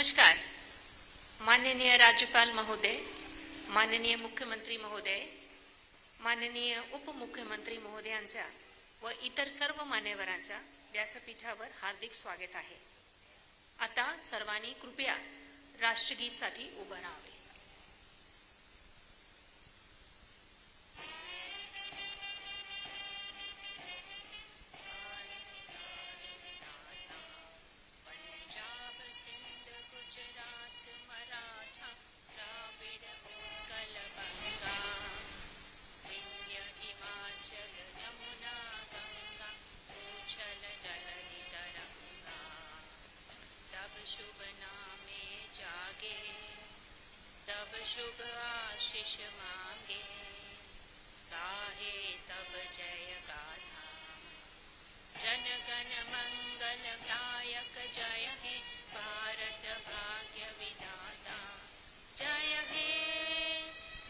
नमस्कार. माननीय राज्यपाल महोदय, माननीय मुख्यमंत्री महोदय, माननीय उपमुख्यमंत्री महोदयांचा व इतर सर्व मान्यवरांच्या व्यासपीठावर हार्दिक स्वागत आहे. आता सर्वांनी कृपया राष्ट्रगीतासाठी उभं राहावे. शुभ नामे जागे, तब शुभ आशीष मांगे, गाहे तब जय गाथा. जन गण मंगल दायक जय हे भारत भाग्य विधाता. जय हे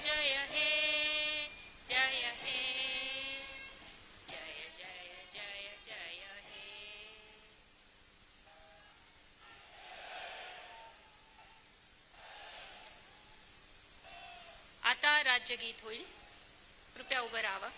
जय हे जय हे जय जय जय जय हे. आता राज्यगीत होईल. कृपया उभं राहावं.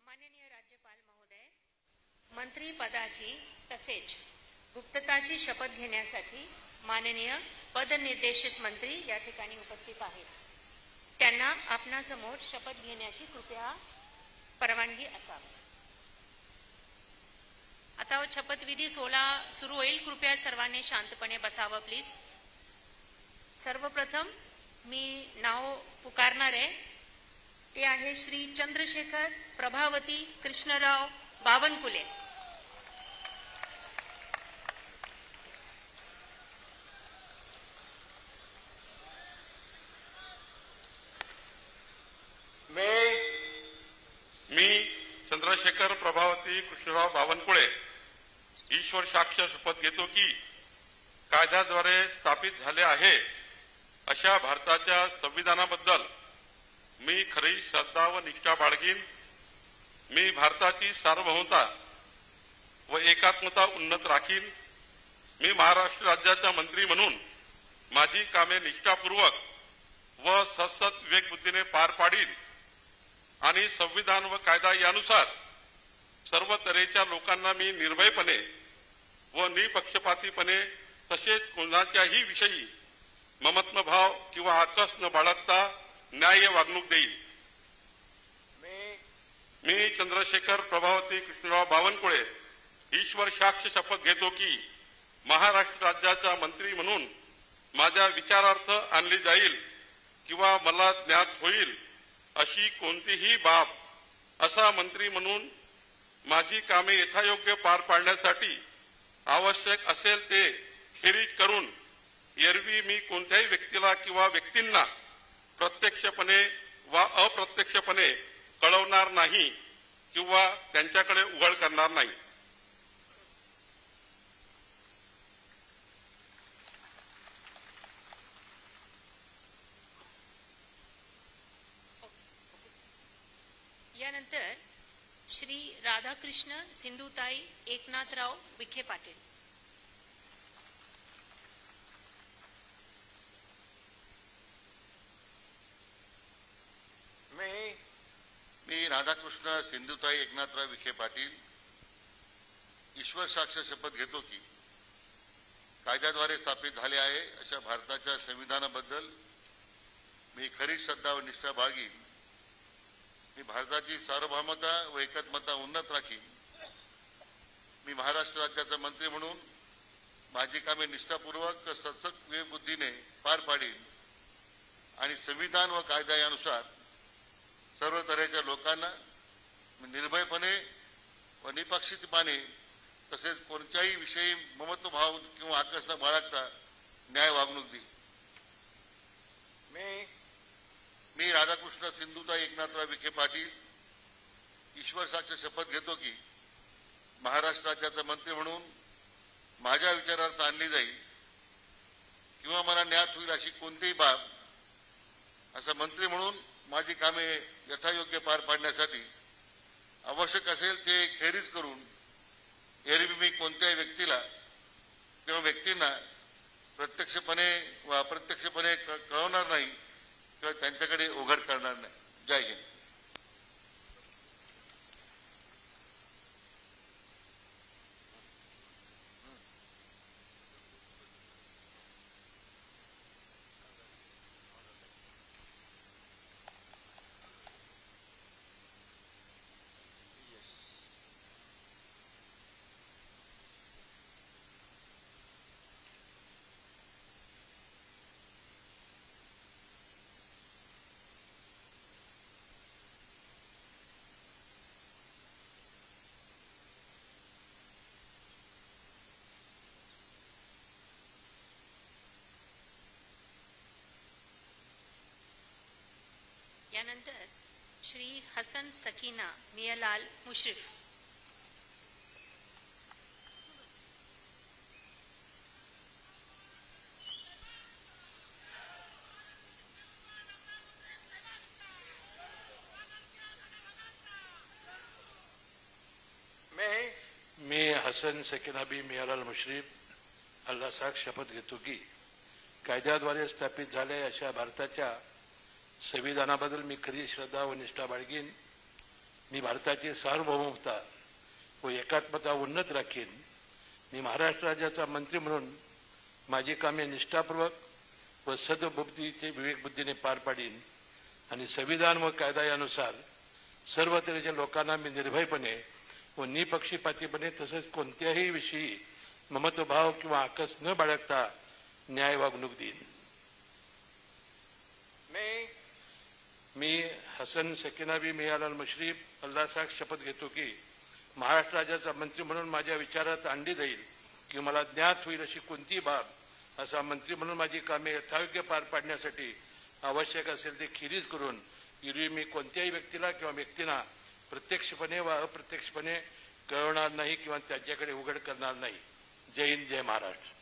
माननीय राज्यपाल महोदय, मंत्री पदाची तसेच गुप्तताची शपथ घेण्यासाठी माननीय पदनिर्देशित मंत्री या ठिकाणी उपस्थित आहेत. त्यांना आपणासमोर शपथ घेण्याची कृपया परवानगी असावी. आता शपथविधी सोहळा सुरू होईल. कृपया सर्वांनी शांतपणे बसावं प्लीज. सर्वप्रथम मी नाव पुकारणार आहे. ते आहे श्री चंद्रशेखर प्रभावती कृष्णराव बावनकुळे. मी चंद्रशेखर प्रभावती कृष्णराव बावनकुळे ईश्वर साक्ष शपथ घेतो की कायद्याद्वारे स्थापित झाले आहे अशा भारताच्या संविधानाबद्दल मी खरी श्रद्धा व निष्ठा बाळगीन. मी भारताची सार्वभौमता व एकात्मता उन्नत राखीन. मी महाराष्ट्र राज्याचा मंत्री म्हणून माझी कामे निष्ठापूर्वक व सतत विवेकबुद्धीने पार पाडीन आणि संविधान व कायदा यानुसार सर्व तऱ्हेच्या लोकांना मी निर्भयपणे व निपक्षपातीपणे तसेच कोणाच्याही विषयी ममत्वभाव किंवा आकस न बाळगता न्याय्य वागणूक देईल. मी चंद्रशेखर प्रभावती कृष्णराव बावनकुळे ईश्वर साक्ष शपथ घेतो की महाराष्ट्र राज्याचा मंत्री म्हणून माझ्या विचारार्थ आणली जाईल किंवा मला ज्ञात होईल अशी कोणतीही बाब असा मंत्री म्हणून माझी कामे यथायोग्य पार पाडण्यासाठी आवश्यक असेल ते खेरीज करून एरवी मी कोणत्याही व्यक्तीला किंवा व्यक्तींना प्रत्यक्षपणे वा अप्रत्यक्षपणे कळवणार नाही किंवा त्यांच्याकडे उघड करणार नाही. यानंतर श्री राधाकृष्ण सिंधुताई एकनाथराव विखे पाटील. मी राधाकृष्ण सिंधुताई एकनाथराव विखे पाटील ईश्वर साक्ष शपथ घेतो की कायद्याद्वारे स्थापित झाले आहे अशा भारताच्या संविधानाबद्दल मी खरी श्रद्धा व निष्ठा बाळगीन. मी भारताची सार्वभौमता व एकात्मता उन्नत राखीन. मी महाराष्ट्र राज्याचा मंत्री म्हणून माझी कामे निष्ठापूर्वक सचक विवेकबुद्धीने पार पाडीन आणि संविधान व कायदा यानुसार सर्व तऱ्हेच्या लोकांना निर्भयपणे व निपक्षितपणे तसेच कोणत्याही विषयी ममत्वभाव किंवा आकस न बाळगता न्याय वागणूक देईन. मी राधाकृष्ण सिंधुताई एकनाथराव विखे पाटील ईश्वर साक्ष शपथ घेतो की महाराष्ट्र राज्याचा मंत्री म्हणून माझ्या विचारार्थ आणली जाईल किंवा मला ज्ञात होईल अशी कोणतीही बाब असा मंत्री म्हणून माझी कामे यथायोग्य पार पाडण्यासाठी आवश्यक असेल ते खेरीज करून एरवी मी कोणत्याही व्यक्तीला किंवा व्यक्तींना प्रत्यक्षपणे व अप्रत्यक्षपणे कळवणार नाही किंवा त्यांच्याकडे उघड करणार नाही. जय हिंद. यानंतर श्री हसन सकीना मियालाल मुश्रीफ. मी हसन सकीना बी मियालाल मुश्रीफ अल्लाह साक्ष शपथ घेतो की कायद्याद्वारे स्थापित झाले अशा भारताच्या संविधानाबद्दल मी खरी श्रद्धा व निष्ठा बाळगीन. मी भारताची सार्वभौमता व एकात्मता उन्नत राखीन. मी महाराष्ट्र राज्याचा मंत्री म्हणून माझी कामे निष्ठापूर्वक व सद्बुद्धीचे विवेकबुद्धीने पार पाडीन आणि संविधान व कायदा यानुसार सर्व तऱ्हेच्या लोकांना मी निर्भयपणे व निपक्षपातीपणे तसेच कोणत्याही विषयी ममत्वभाव किंवा आकस न बाळगता न्याय वागणूक देईन. मी हसन सकीना बी मियालाल मुश्रीफ अल्लाह साक्ष शपथ घेतो की महाराष्ट्र राज्याचा मंत्री म्हणून माझ्या विचारात आणली जाईल की मला ज्ञात होईल अशी कोणतीही बाब असा मंत्री म्हणून माझी कामे यथायोग्य पार पाडण्यासाठी आवश्यक असेल ते खेरीज करून एरवी मी कोणत्याही व्यक्तीला किंवा व्यक्तींना प्रत्यक्षपणे व अप्रत्यक्षपणे कळवणार नाही किंवा त्यांच्याकडे उघड करणार नाही. जय हिंद, जय महाराष्ट्र.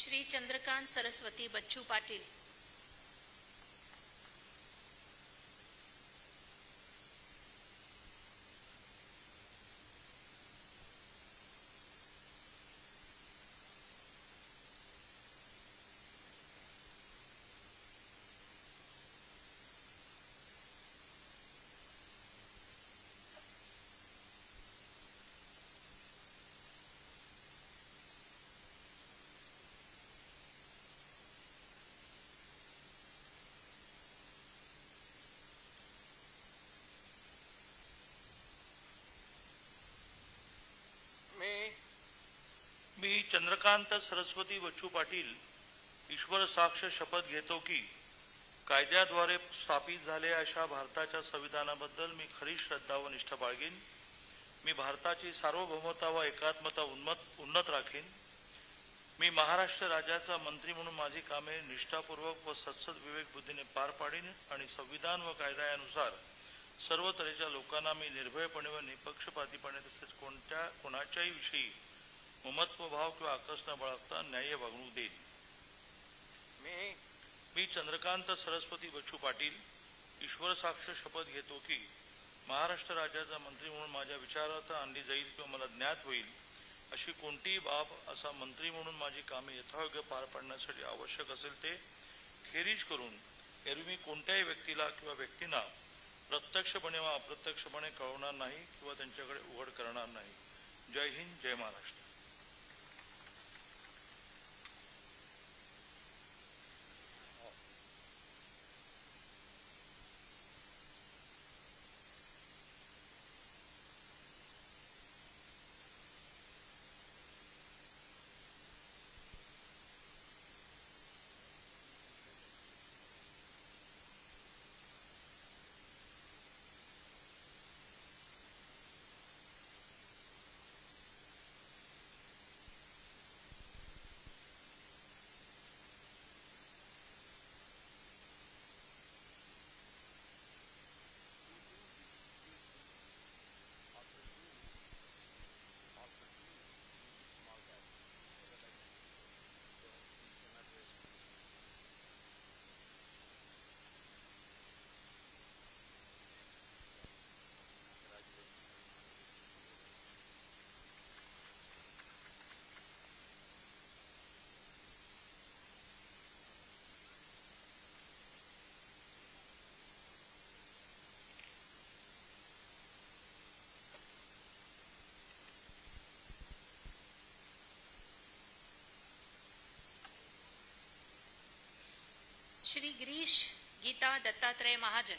श्री चंद्रकांत सरस्वती बच्चू पाटील, मी चंद्रकांत सरस्वती बच्चू पाटील ईश्वर साक्ष शपथ घेतो की कायद्याद्वारे स्थापित झाले अशा भारताच्या संविधानाबद्दल मी खरी श्रद्धा व निष्ठा बाळगीन. मी भारताची सार्वभौमता व एकात्मता उन्नत राखीन. मी महाराष्ट्र राज्याचा मंत्री म्हणून माझी कामे निष्ठापूर्वक व सत्सद विवेक बुद्धीने पार पाडीन आणि संविधान व कायद्यानुसार सर्व तऱ्हेच्या लोकांना मी निर्भयपणे व निपक्षपातीपणे तसेच कोणाच्याही विषयी ममत्वभाव किंवा आकस न बाळगता न्याय्य वागणूक देईन. मी चंद्रकांत सरस्वती बच्चू पाटील ईश्वर साक्ष शपथ घेतो की महाराष्ट्र राज्याचा मंत्री म्हणून माझ्या विचारार्थ आणली जाईल किंवा मला ज्ञात होईल अशी कोणतीही बाब असा मंत्री म्हणून माझी कामे यथायोग्य पार पाडण्यासाठी आवश्यक असेल ते खेरीज करून एरवी मी कोणत्याही व्यक्तीला किंवा व्यक्तींना प्रत्यक्षपणे व अप्रत्यक्षपणे कळवणार नाही किंवा त्यांच्याकडे उघड करणार नाही. जय हिंद, जय महाराष्ट्र. श्री गिरीश गीता दत्तात्रय महाजन,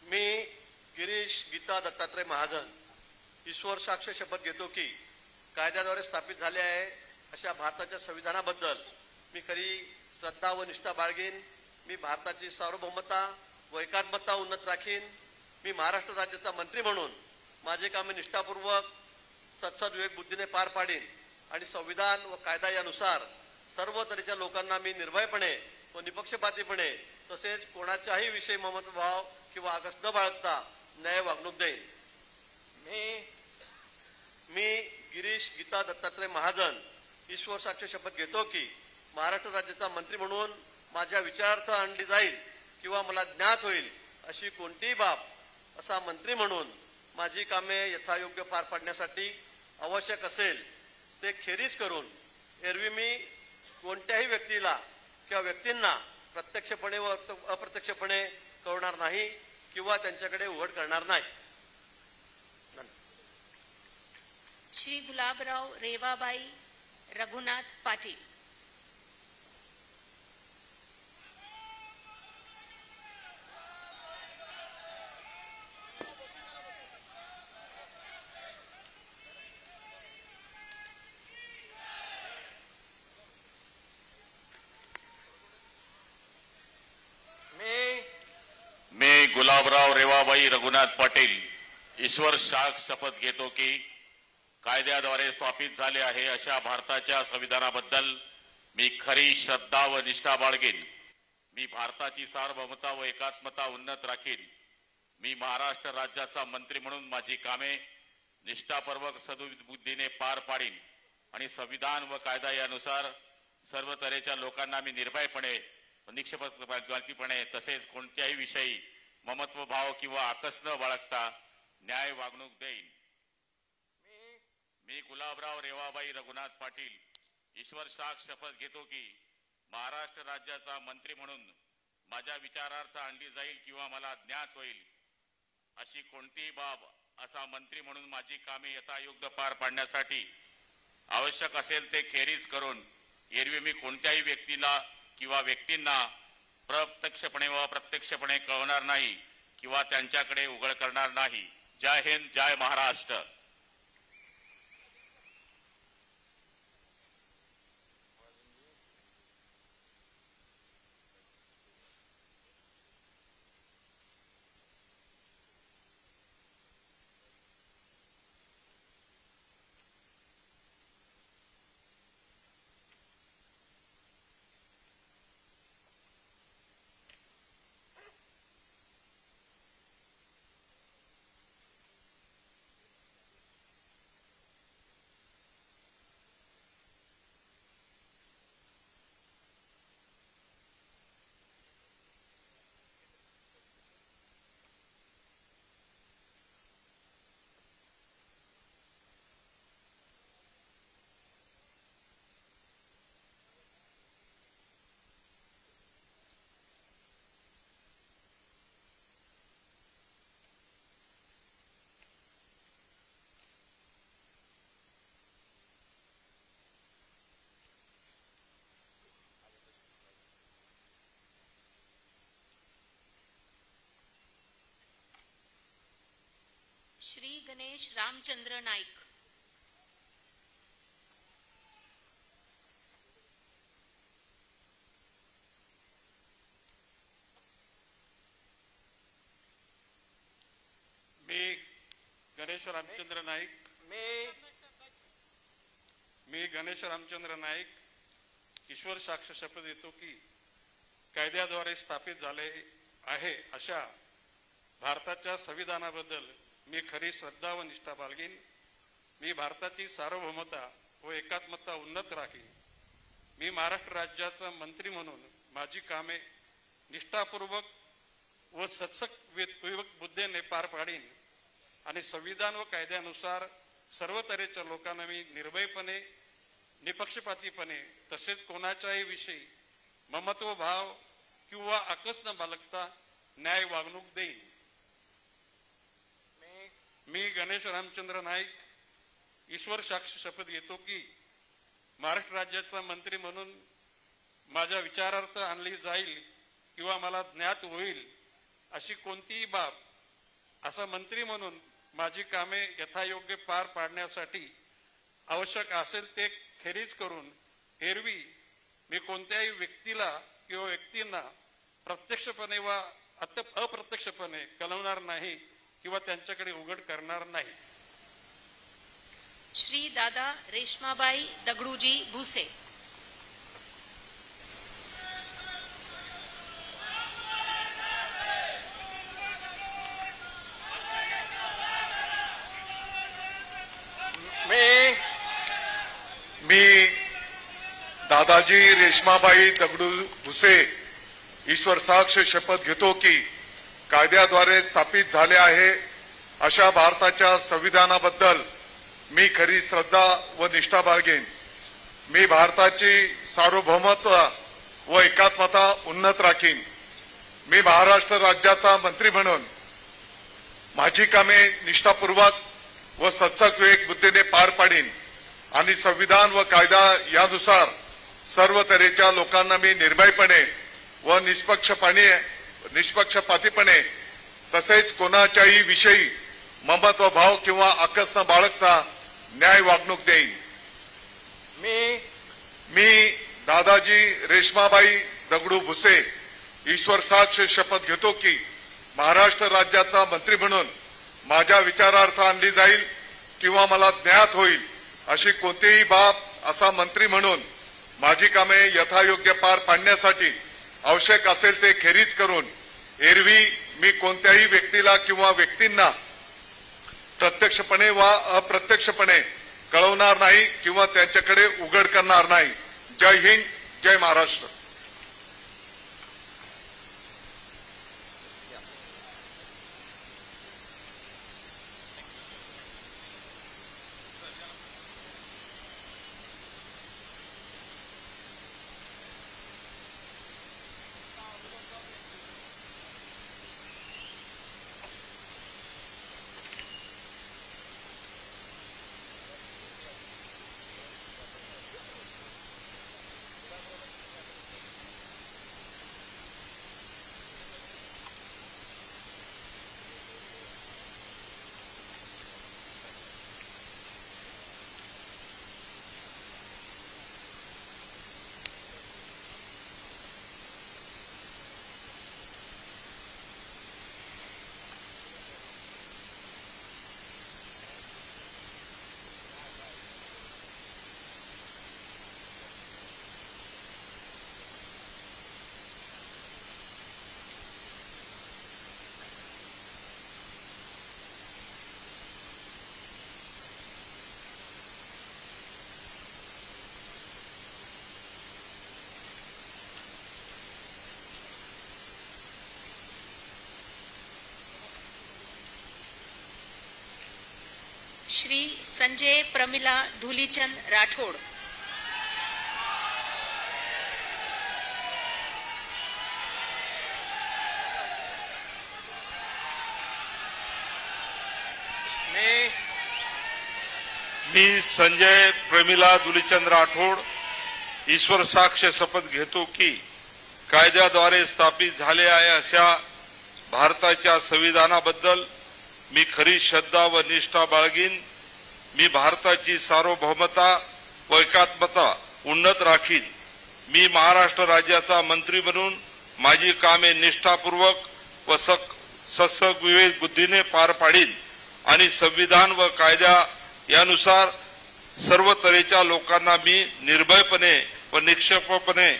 मी गिरीश गीता दत्तात्रय महाजन ईश्वर साक्ष शपथ घेतो की कायद्याद्वारे स्थापित झाले आहे अशा भारताच्या संविधानाबद्दल मी खरी श्रद्धा व निष्ठा बाळगीन. मी भारताची सार्वभौमता व एकात्मता उन्नत राखीन. मी महाराष्ट्र राज्याचा मंत्री म्हणून माझे कामे निष्ठापूर्वक सत्सद विवेक बुद्धीने पार पाडीन आणि संविधान व कायदा यानुसार सर्व तऱ्हेच्या लोकांना मी निर्भयपणे व निपक्षपातीपणे तसेच कोणाच्याही विषयी ममत्वभाव किंवा आकस न बाळगता न्याय वागणूक देईन. मी गिरीश गीता दत्तात्रय महाजन ईश्वर साक्ष शपथ घेतो की महाराष्ट्र राज्याचा मंत्री म्हणून माझ्या विचारार्थ आणली जाईल किंवा मला ज्ञात होईल अशी कोणतीही बाब असा मंत्री म्हणून माझी कामे यथायोग्य पार पाडण्यासाठी आवश्यक असेल ते खेरीज करून एरवी मी कोणत्याही व्यक्तीला किंवा व्यक्तींना प्रत्यक्षपणे व अप्रत्यक्षपणे कळवणार नाही किंवा त्यांच्याकडे उघड करणार नाही. श्री गुलाबराव रेवाबाई रघुनाथ पाटील, गुलाबराव रेवाबाई रघुनाथ पाटील ईश्वर साक्ष शपथ घेतो की कायद्याद्वारे स्थापित झाले आहे अशा भारताच्या संविधानाबद्दल मी खरी श्रद्धा व निष्ठा बाळगीन. मी भारताची सार्वभौमता व एकात्मता उन्नत राखीन. मी महाराष्ट्र राज्याचा मंत्री म्हणून माझी कामे निष्ठापूर्वक सद्बुद्धीने पार पाडीन आणि संविधान व कायदा यानुसार सर्व तऱ्हेच्या लोकांना मी निर्भयपणे निष्पक्षपातीपणे तसेच कोणत्याही विषयी ममत्व भाव किंवा आकस न बाळगता न्याय वागणूक देईन. मी गुलाबराव रेवाबाई रघुनाथ पाटील ईश्वर साक्ष शपथ घेतो की महाराष्ट्र राज्याचा मंत्री म्हणून माझ्या विचारार्थ आणली जाईल किंवा मला ज्ञात होईल अशी कोणतीही बाब असा मंत्री म्हणून माझी कामे यथायोग्य पार पाडण्यासाठी आवश्यक असेल ते खेरीज करून एरवी मी कोणत्याही व्यक्तीला किंवा व्यक्तींना प्रत्यक्षपणे व प्रत्यक्षपणे कळवणार नाही किंवा त्यांच्याकडे उघड करणार नाही. जय हिंद, जय महाराष्ट्र. श्री गणेश रामचंद्र नाईक. मी गणेश रामचंद्र नाईक ईश्वर साक्ष शपथ घेतो की कायद्याद्वारे स्थापित झाले आहे अशा भारताच्या संविधानाबद्दल मी खरी श्रद्धा व निष्ठा बाळगीन. मी भारताची सार्वभौमता व एकात्मता उन्नत राखीन. मी महाराष्ट्र राज्याचा मंत्री म्हणून माझी कामे निष्ठापूर्वक व सत्सविवेक बुद्धीने पार पाडीन आणि संविधान व कायद्यानुसार सर्व तऱ्हेच्या लोकांना मी निर्भयपणे निपक्षपातीपणे तसेच कोणाच्याही विषयी ममत्व भाव किंवा आकस न बाळगता न्याय वागणूक देईन. मी गणेश रामचंद्र नाईक ईश्वर साक्ष शपथ घेतो की महाराष्ट्र राज्याचा मंत्री म्हणून माझ्या विचारार्थ आणली जाईल किंवा मला ज्ञात होईल अशी कोणतीही बाब असा मंत्री म्हणून माझी कामे यथायोग्य पार पाडण्यासाठी आवश्यक असेल ते खेरीज करून एरवी मी कोणत्याही व्यक्तीला किंवा व्यक्तींना प्रत्यक्षपणे वा अप्रत्यक्षपणे कळवणार नाही किंवा त्यांच्याकडे उघड करणार नाही. श्री दादा रेश्माबाई दगडूजी भुसे. मी दादाजी रेश्माबाई दगडू भुसे ईश्वर साक्ष शपथ घेतो की कायद्याद्वारे स्थापित झाले आहे अशा भारताच्या संविधानाबद्दल मी खरी श्रद्धा व निष्ठा बाळगेन. मी भारताची सार्वभौमत्व व एकात्मता उन्नत राखीन. मी महाराष्ट्र राज्याचा मंत्री म्हणून माझी कामे निष्ठापूर्वक व सत्सविवेक बुद्धीने पार पाडीन आणि संविधान व कायदा यानुसार सर्व तऱ्हेच्या लोकांना मी निर्भयपणे व निष्पक्षपातीपणे तसेच कोणाच्याही विषयी ममत्व भाव किंवा आकस न बाळगता न्याय वागणूक देईन. मी दादाजी रेश्माबाई दगडू भुसे ईश्वर साक्ष शपथ घेतो की महाराष्ट्र राज्याचा मंत्री म्हणून माझ्या विचारार्थ आणली जाईल किंवा मला ज्ञात होईल अशी कोणतीही बाब असा मंत्री म्हणून माझी कामे यथायोग्य पार पाडण्यासाठी आवश्यक असेल ते खेरीज करून एरवी मी कोणत्याही व्यक्तीला किंवा व्यक्तींना प्रत्यक्षपणे वा अप्रत्यक्षपणे कळवणार नाही किंवा त्यांच्याकडे उघड करणार नाही. जय हिंद, जय महाराष्ट्र. श्री संजय प्रमिला धुलीचंद राठोड. मी संजय प्रमिला धुलीचंद राठोड ईश्वर साक्ष शपथ घेतो की कायद्याद्वारे स्थापित झाले आहे अशा भारताच्या संविधानाबद्दल मी खरी श्रद्धा व निष्ठा बाळगीन. मी भारताची सार्वभौमता व एकात्मता उन्नत राखीन. मी महाराष्ट्र राज्याचा मंत्री म्हणून माझी कामे निष्ठापूर्वक व सत्सविवेक बुद्धीने पार पाडीन आणि संविधान व कायदा यानुसार सर्व तऱ्हेच्या लोकांना मी निर्भयपणे व निष्पक्षपणे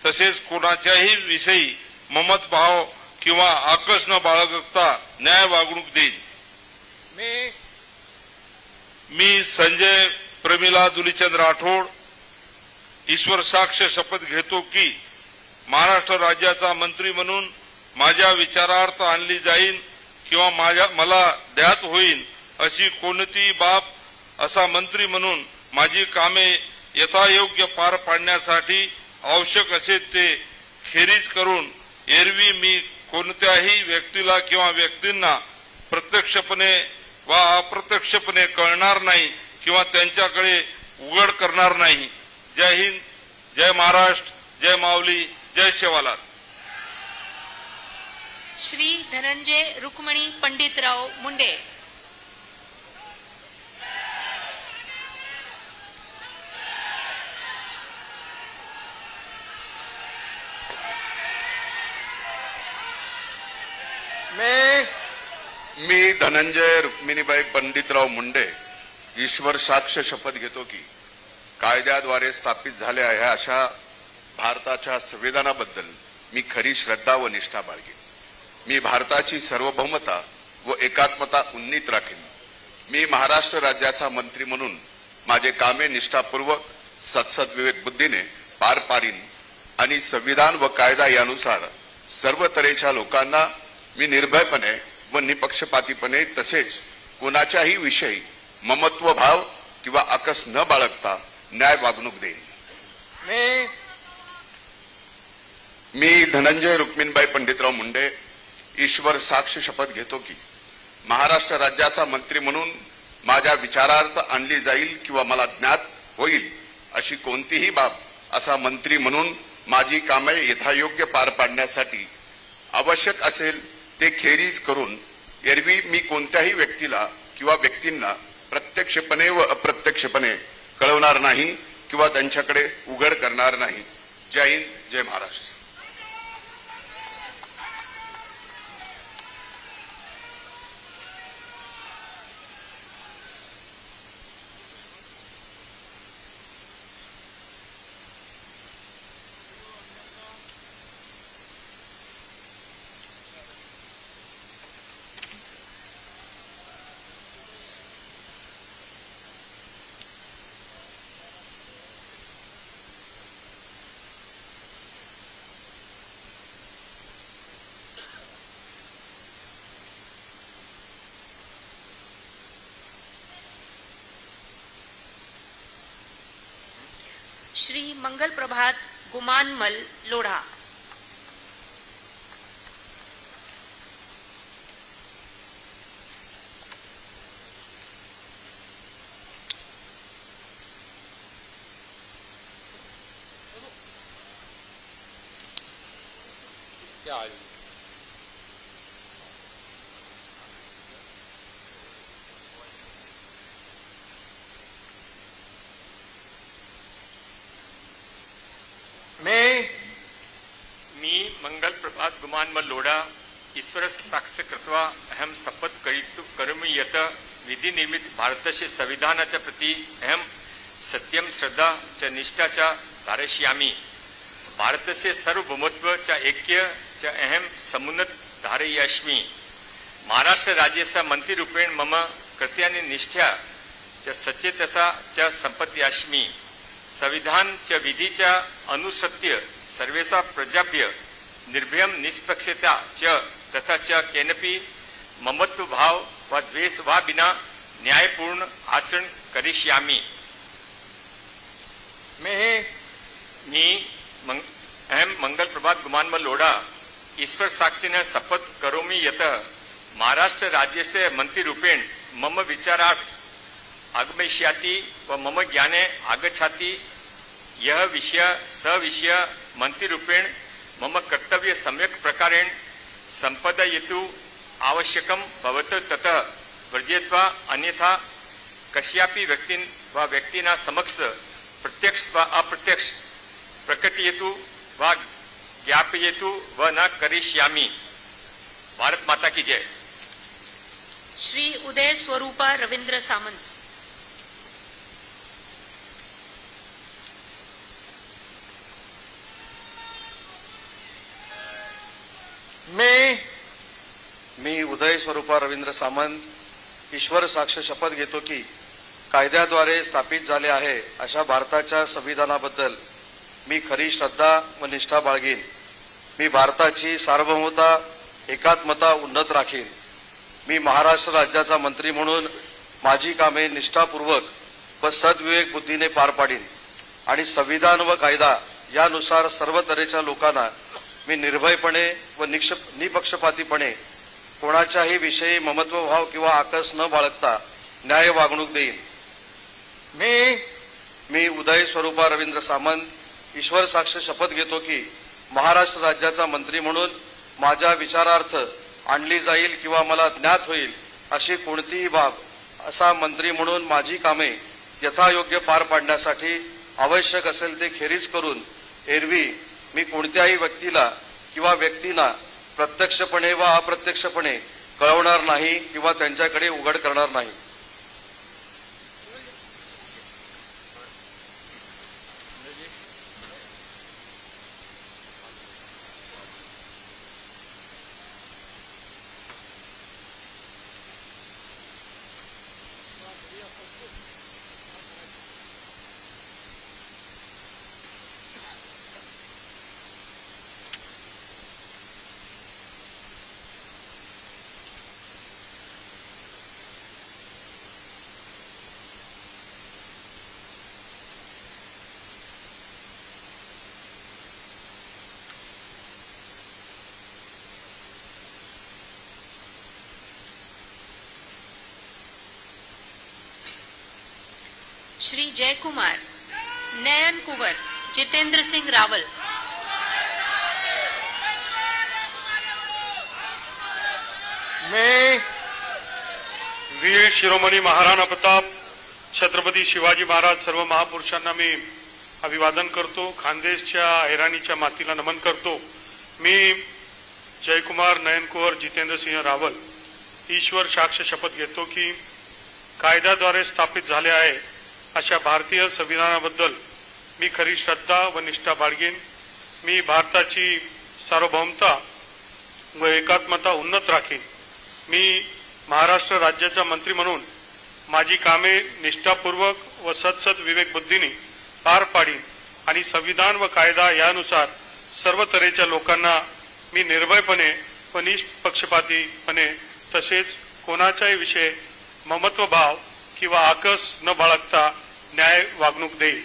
तसेच कोणाच्याही विषयी ममतभाव किंवा आकस न बाळगता न्याय वागणूक देईन. मी संजय प्रमिला धुलीचंद राठोड ईश्वर साक्ष शपथ घेतो की महाराष्ट्र राज्याचा मंत्री म्हणून माझ्या विचारार्थ आणली जाईल किंवा मला ज्ञात होईल अशी कोणतीही बाब असा मंत्री म्हणून माझी कामे यथायोग्य पार पाडण्यासाठी आवश्यक असेल ते खेरीज करून एरवी मी कोणत्याही व्यक्तीला किंवा व्यक्तींना प्रत्यक्षपणे वा अप्रत्यक्षपणे कळणार नाही किंवा त्यांच्याकडे उघड करणार नाही. जय हिंद, जय महाराष्ट्र, जय माऊली, जय सेवालाल. श्री धनंजय रुक्मणी पंडितराव मुंडे. मी धनंजय रुक्मिणीबाई पंडितराव मुंडे ईश्वर साक्ष शपथ घेतो की कायद्याद्वारे स्थापित झाले आहे अशा भारताच्या संविधानाबद्दल मी खरी श्रद्धा व निष्ठा बाळगेन. मी भारताची सार्वभौमता व एकात्मता उन्नीत राखीन. मी महाराष्ट्र राज्याचा मंत्री म्हणून माझे कामे निष्ठापूर्वक सत्सविवेक बुद्धीने पार पाडीन आणि संविधान व कायदा यानुसार सर्व तऱ्हेच्या लोकांना मी निर्भयपणे व निपक्षपातीपणे तसेच कोणाच्याही विषयी ममत्व भाव किंवा आकस न बाळगता न्याय वागणूक देईन. मी धनंजय रुक्मिणीबाई पंडितराव मुंडे ईश्वर साक्ष शपथ घेतो की महाराष्ट्र राज्याचा मंत्री म्हणून माझ्या विचारार्थ आणली जाईल किंवा मला ज्ञात होईल अशी कोणतीही बाब असा मंत्री म्हणून माझी कामे यथायोग्य पार पाडण्यासाठी आवश्यक असेल ते खेरीज करून एरवी मी कोणत्याही व्यक्तीला किंवा व्यक्तींना प्रत्यक्षपणे व अप्रत्यक्षपणे कळवणार नाही किंवा त्यांच्याकडे उघड करणार नाही. जय हिंद, जय महाराष्ट्र. श्री मंगल प्रभात गुमानमल लोढ़ा। मी मंगल प्रभात गुमानमल लोढ़ा ईश्वर साक्ष्य कृत्वा अहम शपथ करोमि यत् विधि निर्मित भारतस्य संविधानाच्या प्रति अहम सत्यम श्रद्धा च निष्ठा च धारयिष्यामि। भारतस्य सार्वभौमत्व च ऐक्य च अहम समुन्नत धारयिष्यामि। महाराष्ट्र राज्यस्य मंत्रीरूपेण मम कृत्यानि निष्ठा च सचेतसा च संपत्यास्मि। संविधान च विधि च अनुसृत्य सर्वेषां प्रजाभ्य निर्भयं निष्पक्षता च तथा च केनपि ममत्व भाव व द्वेष वा बिना न्यायपूर्ण आचरण करिष्यामि। अहम मंगल प्रभात गुमानमल लोढ़ा ईश्वर साक्षिण शपथ करोमि यत् महाराष्ट्र राज्यस्य मंत्रीरूपेण मम विचारार्थ आगमिष्याति व मम ज्ञाने आगच्छति। यह विषय सविषय मंत्रीरूपेण मम कर्तव्य सम्यक् प्रकारेण संपादयितुं आवश्यकं भवत् ततः वर्जयित्वा अन्यथा कस्यापि व्यक्तिना समक्ष प्रत्यक्ष व अप्रत्यक्ष प्रकटयतु व ज्ञापयतु व न करिष्यामि। भारत माता की जय। श्री उदय स्वरूपा रविंद्र सामंत। मी उदय स्वरूपा रवींद्र सामंत ईश्वर साक्ष शपथ घेतो की कायद्याद्वारे स्थापित झाले आहे अशा भारताच्या संविधानाबद्दल मी खरी श्रद्धा व निष्ठा बाळगीन। मी भारताची सार्वभौमता एकात्मता उन्नत राखीन। मी महाराष्ट्र राज्याचा मंत्री म्हणून माझी कामे निष्ठापूर्वक व सद्विवेक बुद्धीने पार पाडीन आणि संविधान व कायदा यानुसार सर्व तऱ्हेच्या लोकांना मी निर्भयपणे व निपक्षपातीपणे कोणाच्याही विषयी ममत्वभाव किंवा आकस न बाळगता न्याय वागणूक देईन। मी उदय स्वरूपा रवींद्र सामंत ईश्वर साक्ष शपथ घेतो की महाराष्ट्र राज्याचा मंत्री म्हणून माझ्या विचारार्थ आणली जाईल किंवा मला ज्ञात होईल अशी कोणतीही बाब असा मंत्री म्हणून माझी कामे यथायोग्य पार पाडण्यासाठी आवश्यक असेल ते खेरीज करून एरवी मी कोणत्याही व्यक्तीला किंवा व्यक्तींना प्रत्यक्षपणे व अप्रत्यक्षपणे कळवणार नाही किंवा त्यांच्याकडे उघड करणार नाही। श्री जयकुमार नयन कुंवर जितेंद्र सिंह रावल। मैं वीर शिरोमणी महाराणा प्रताप छत्रपती शिवाजी महाराज सर्व महापुरुषांना मी अभिवादन करतो। खानदेशच्या ऐराणीच्या मातीला नमन करतो। मी जयकुमार नयन कुंवर जितेंद्र सिंह रावल ईश्वर साक्ष शपथ घेतो की कायद्याद्वारे स्थापित झाले आहे अशा भारतीय संविधानाबद्दल मी खरी श्रद्धा व निष्ठा बाळगीन। मी भारताची सार्वभौमता व एकात्मता उन्नत राखीन। मी महाराष्ट्र राज्याचा मंत्री म्हणून माझी कामे निष्ठापूर्वक व सत्सद विवेक बुद्धीने पार पाडीन आणि संविधान व कायदा यानुसार सर्व तऱ्हेच्या लोकांना मी निर्भयपणे व निष्पक्षपातीपणे तसेच कोणाच्याही विषयी ममत्वभाव किंवा आकस न बाळगता न्याय वागणूक देईल।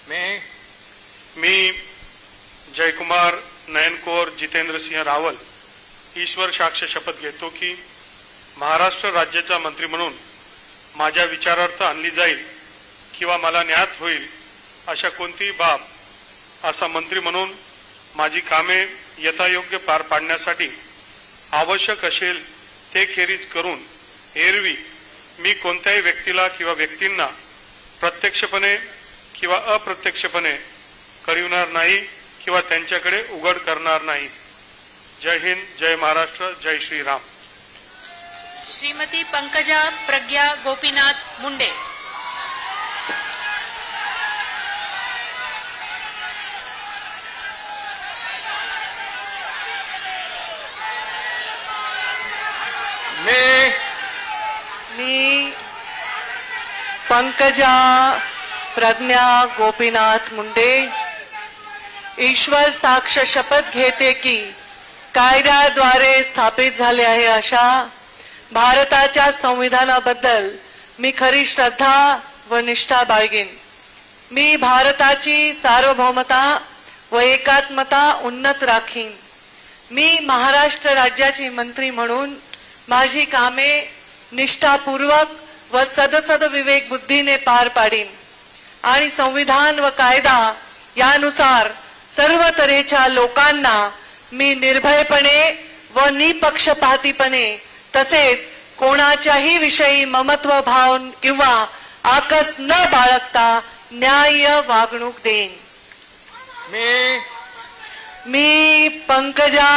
मी जयकुमार नयनकोर जितेंद्र सिंह रावल ईश्वर साक्ष शपथ घेतो की महाराष्ट्र राज्याचा मंत्री म्हणून माझ्या विचारार्थ आणली जाईल किंवा मला ज्ञात होईल अशा कोणतीही बाब असा मंत्री म्हणून माझी कामे यथायोग्य पार पाडण्यासाठी आवश्यक असेल ते खेरीज करून एरवी मी कोणत्याही व्यक्तीला किंवा व्यक्तींना प्रत्यक्षपणे किंवा अप्रत्यक्षपणे कळविणार नाही किंवा त्यांच्याकडे उघड करणार नाही. जय हिंद, जय महाराष्ट्र, जय श्रीराम. श्रीमती पंकजा प्रज्ञा गोपीनाथ मुंडे. मी पंकजा प्रज्ञा गोपीनाथ मुंडे ईश्वर साक्ष शपथ घेते की कायद्याद्वारे स्थापित झाले आहे अशा भारताच्या संविधानाबद्दल मी खरी श्रद्धा व निष्ठा बाळगीन. मी भारताची सार्वभौमता व एकात्मता उन्नत राखीन. मी महाराष्ट्र राज्याची मंत्री म्हणून माझी कामे निष्ठापूर्वक व सदसद विवेक बुद्धीने पार पाडीन आणि संविधान व कायदा यानुसार सर्व तऱ्हेच्या लोकांना मी निर्भयपणे व निपक्षपातीपणे तसेच कोणाच्याही विषयी ममत्व भाव किंवा आकस न बाळगता न्याय्य वागणूक देईन. मी पंकजा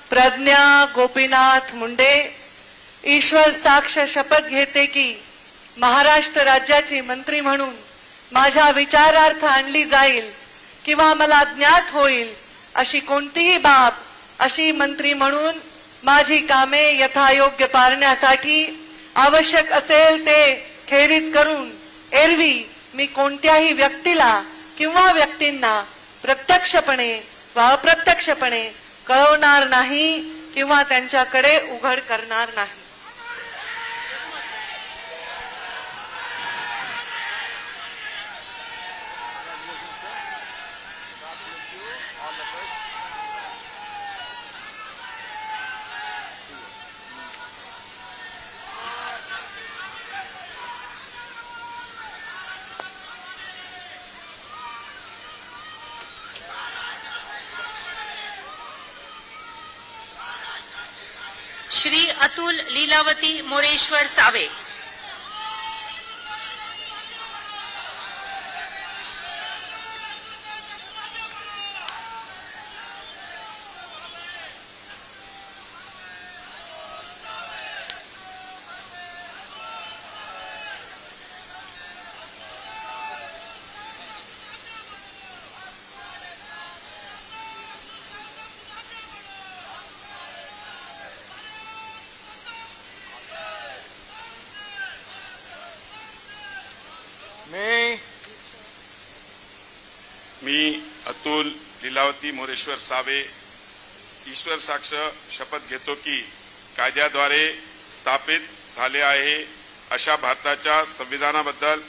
प्रज्ञा गोपीनाथ मुंडे ईश्वर साक्ष शपथ घेते की महाराष्ट्र राज्याची मंत्री म्हणून माझ्या विचारार्थ आणली जाईल किंवा मला ज्ञात होईल अशी कोणतीही बाब अशी मंत्री म्हणून माझी कामे यथायोग्य पारण्यासाठी आवश्यक असेल ते खेरीज करून एरवी मी कोणत्याही व्यक्तीला किंवा व्यक्तींना प्रत्यक्षपणे व अप्रत्यक्षपणे कळवणार नाही किंवा त्यांच्याकडे उघड करणार नाही. श्री अतुल लीलावती मोरेश्वर सावे. मी अतुल लीलावती मोरेश्वर सावे ईश्वर साक्ष शपथ घेतो की कायद्याद्वारे स्थापित झाले आहे अशा भारताच्या संविधानाबद्दल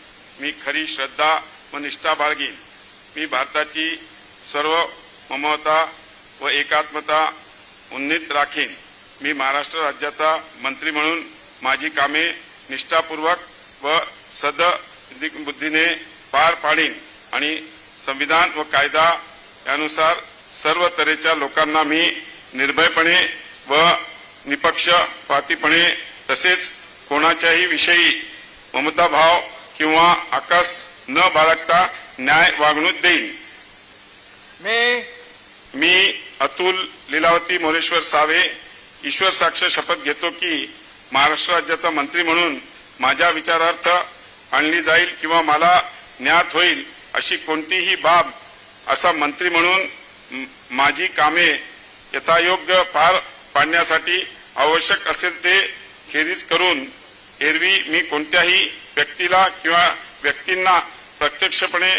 मी खरी श्रद्धा व निष्ठा बाळगीन. मी भारताची सर्व ममता व एकात्मता उन्नीत राखीन. मी महाराष्ट्र राज्याचा मंत्री म्हणून माझी कामे निष्ठापूर्वक व सद्बुद्धीने पार पाडीन आणि संविधान व कायदा यानुसार सर्व तऱ्हेच्या लोकांना मी निर्भयपणे व निपक्षपातीपणे तसेच कोणाच्याही विषयी ममताभाव किंवा आकस न बाळगता न्याय वागणूक देईन. मी अतुल लीलावती मोरेश्वर सावे ईश्वर साक्ष शपथ घेतो की महाराष्ट्र राज्याचा मंत्री म्हणून माझ्या विचारार्थ आणली जाईल किंवा मला ज्ञात होईल अशी कोणतीही बाब असा मंत्री म्हणून माझी कामे यथायोग्य पार पाडण्यासाठी आवश्यक असेल ते खेरीज करून एरवी मी कोणत्याही व्यक्तीला किंवा व्यक्तींना प्रत्यक्षपणे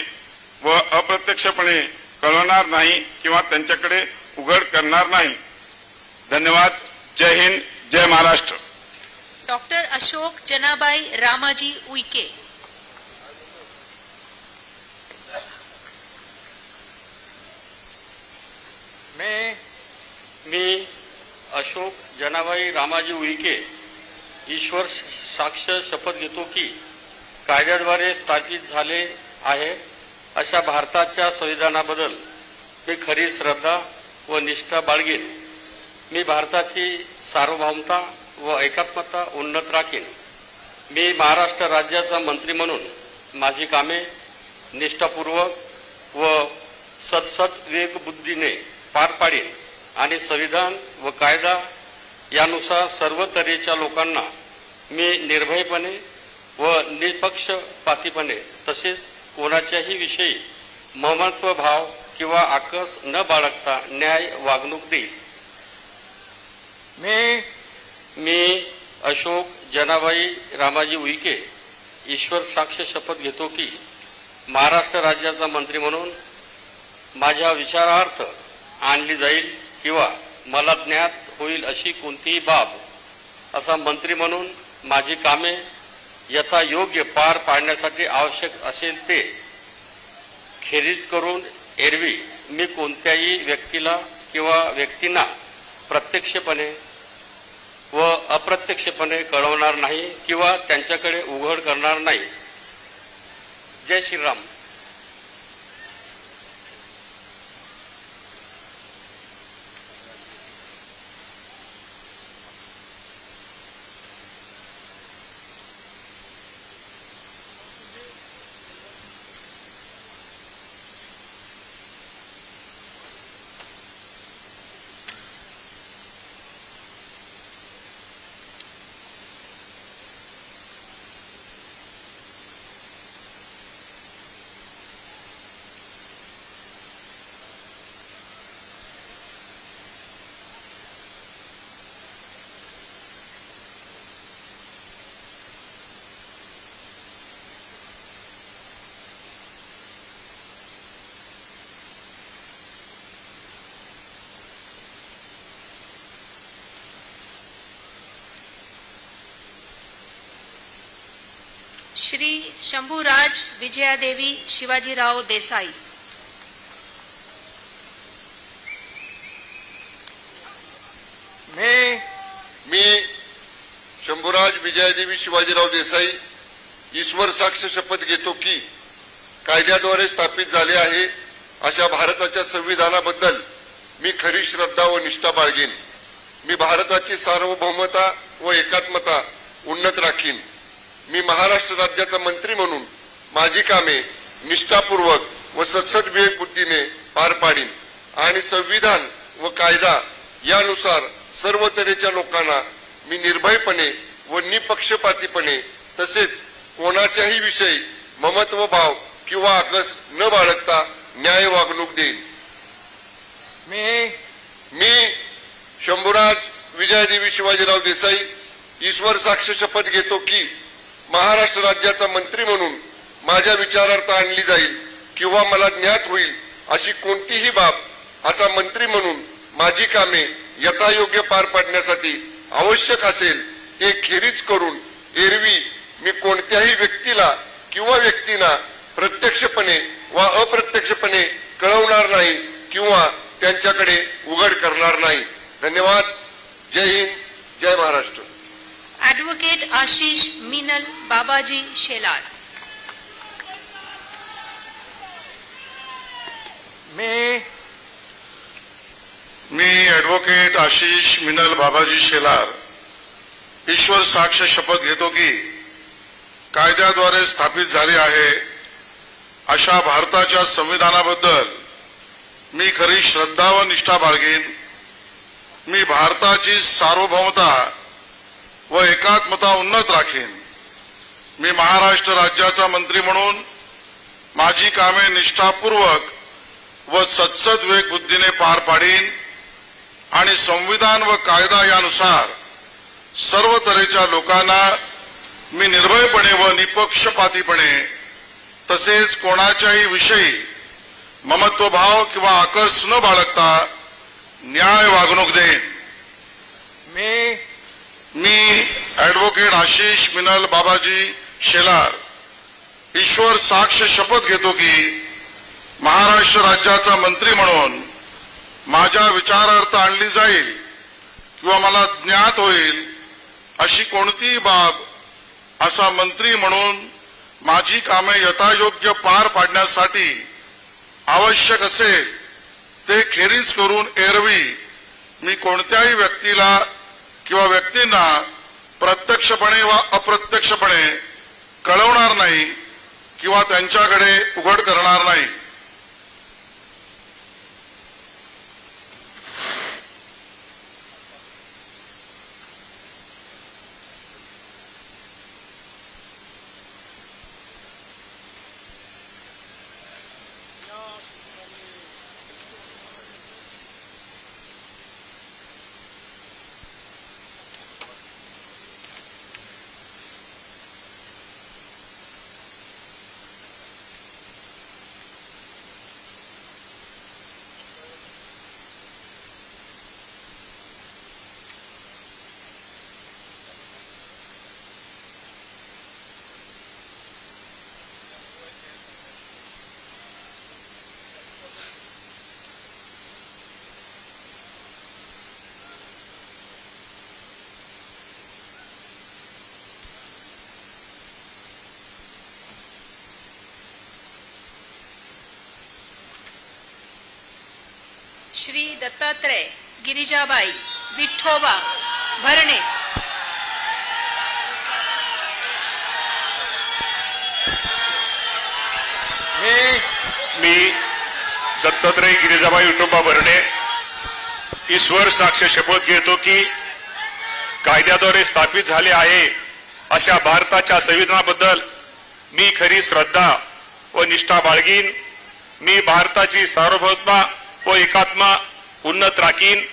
व अप्रत्यक्षपणे कळवणार नाही किंवा त्यांच्याकडे उघड करणार नाही. धन्यवाद. जय हिंद, जय महाराष्ट्र. डॉक्टर अशोक जनाबाई रामाजी उईके. मी अशोक जनाबाई रामाजी उईके ईश्वर साक्ष शपथ घेतो की कायद्याद्वारे स्थापित झाले आहे अशा भारताच्या संविधानाबद्दल मी खरी श्रद्धा व निष्ठा बाळगीन. मी भारताची सार्वभौमता व एकात्मता उन्नत राखीन. मी महाराष्ट्र राज्याचा मंत्री म्हणून माझी कामे निष्ठापूर्वक व सद्विवेकबुद्धीने पार पाडीन आणि संविधान व कायदा यानुसार सर्व तऱ्हेच्या लोकांना मी निर्भयपणे व निपक्षपातीपणे तसेच कोणाच्याही विषयी ममत्व भाव किंवा आकस न बाळगता न्याय वागणूक देईल. मी अशोक जनाबाई रामाजी उईके ईश्वर साक्ष शपथ घेतो की महाराष्ट्र राज्याचा मंत्री म्हणून माझ्या विचारार्थ आणली जाईल किंवा मला ज्ञात होईल अशी कोणतीही बाब असा मंत्री म्हणून माझी कामे यथायोग्य पार पाडण्यासाठी आवश्यक असेल ते खेरीज करून एरवी मी कोणत्याही व्यक्तीला किंवा व्यक्तींना प्रत्यक्षपणे व अप्रत्यक्षपणे कळवणार नाही किंवा त्यांच्याकडे उघड करणार नाही. जय श्रीराम. श्री शंभूराज विजयादेवी शिवाजीराव देसाई. मी शंभूराज विजयादेवी शिवाजीराव देसाई ईश्वर साक्ष शपथ घेतो की कायद्याद्वारे स्थापित झाले आहे अशा भारताच्या संविधानाबद्दल मी खरी श्रद्धा व निष्ठा बाळगीन. मी भारताची सार्वभौमता व एकात्मता उन्नत राखीन. मी महाराष्ट्र राज्याचा मंत्री म्हणून माझी कामे निष्ठापूर्वक व सद्विवेक बुद्धीने पार पाडीन आणि संविधान व कायदा यानुसार सर्व तऱ्हेच्या लोकांना मी निर्भयपणे व निपक्षपातीपणे तसेच कोणाच्याही विषयी ममत्व भाव किंवा आकस न बाळगता न्याय वागणूक देईन. मी शंभूराज विजयादेवी शिवाजीराव देसाई ईश्वर साक्ष शपथ घेतो की महाराष्ट्र राज्याचा मंत्री म्हणून माझ्या विचारार्थ आणली जाईल किंवा मला ज्ञात होईल अशी कोणतीही बाब असा मंत्री म्हणून माझी कामे यथायोग्य पार पाडण्यासाठी आवश्यक असेल ते खेरीज करून एरवी मी कोणत्याही व्यक्तीला किंवा व्यक्तींना प्रत्यक्षपणे वा अप्रत्यक्षपणे कळवणार नाही किंवा त्यांच्याकडे उघड करणार नाही. धन्यवाद. जय हिंद. जय महाराष्ट्र. ॲडव्होकेट आशिष मीनल बाबाजी शेलार. मी ॲडव्होकेट आशिष मिनल बाबाजी शेलार ईश्वर साक्ष शपथ घेतो की कायद्याद्वारे स्थापित झाले आहे अशा भारताच्या संविधानाबद्दल मी खरी श्रद्धा व निष्ठा बाळगीन. मी भारताची सार्वभौमता व एकात्मता उन्नत राखीन. मी महाराष्ट्र राज्याचा मंत्री म्हणून माझी कामे निष्ठापूर्वक व सद्विवेक बुद्धीने पार पाडीन आणि संविधान व कायदा यानुसार सर्व तऱ्हेच्या लोकांना मी निर्भयपणे व निपक्षपातीपणे तसेच कोणाच्याही विषयी ममत्वभाव किंवा आकस न बाळगता न्याय वागणूक देईन. मी ॲडव्होकेट आशिष मिनल बाबाजी शेलार ईश्वर साक्ष शपथ घेतो की महाराष्ट्र राज्याचा मंत्री म्हणून माझ्या विचारार्थ आणली जाईल किंवा मला ज्ञात होईल अशी कोणतीही बाब असा मंत्री म्हणून माझी कामे यथायोग्य पार पाडण्यासाठी आवश्यक असेल ते खेरीज करून एरवी मी कोणत्याही व्यक्तीला किंवा व्यक्तींना प्रत्यक्षपणे वा अप्रत्यक्षपणे कळवणार नाही किंवा त्यांच्याकडे उघड करणार नाही. श्री दत्तात्रय गिरिजाबाई विठोबा भरणे. मी दत्तात्रय गिरिजाबाई विठोबा भरणे ईश्वर साक्ष शपथ घेतो की कायद्याद्वारे स्थापित झाले आहे अशा भारताच्या संविधानाबद्दल मी खरी श्रद्धा व निष्ठा बाळगीन. मी भारताची सार्वभौमता व एकात्मा उन्नत राखीन.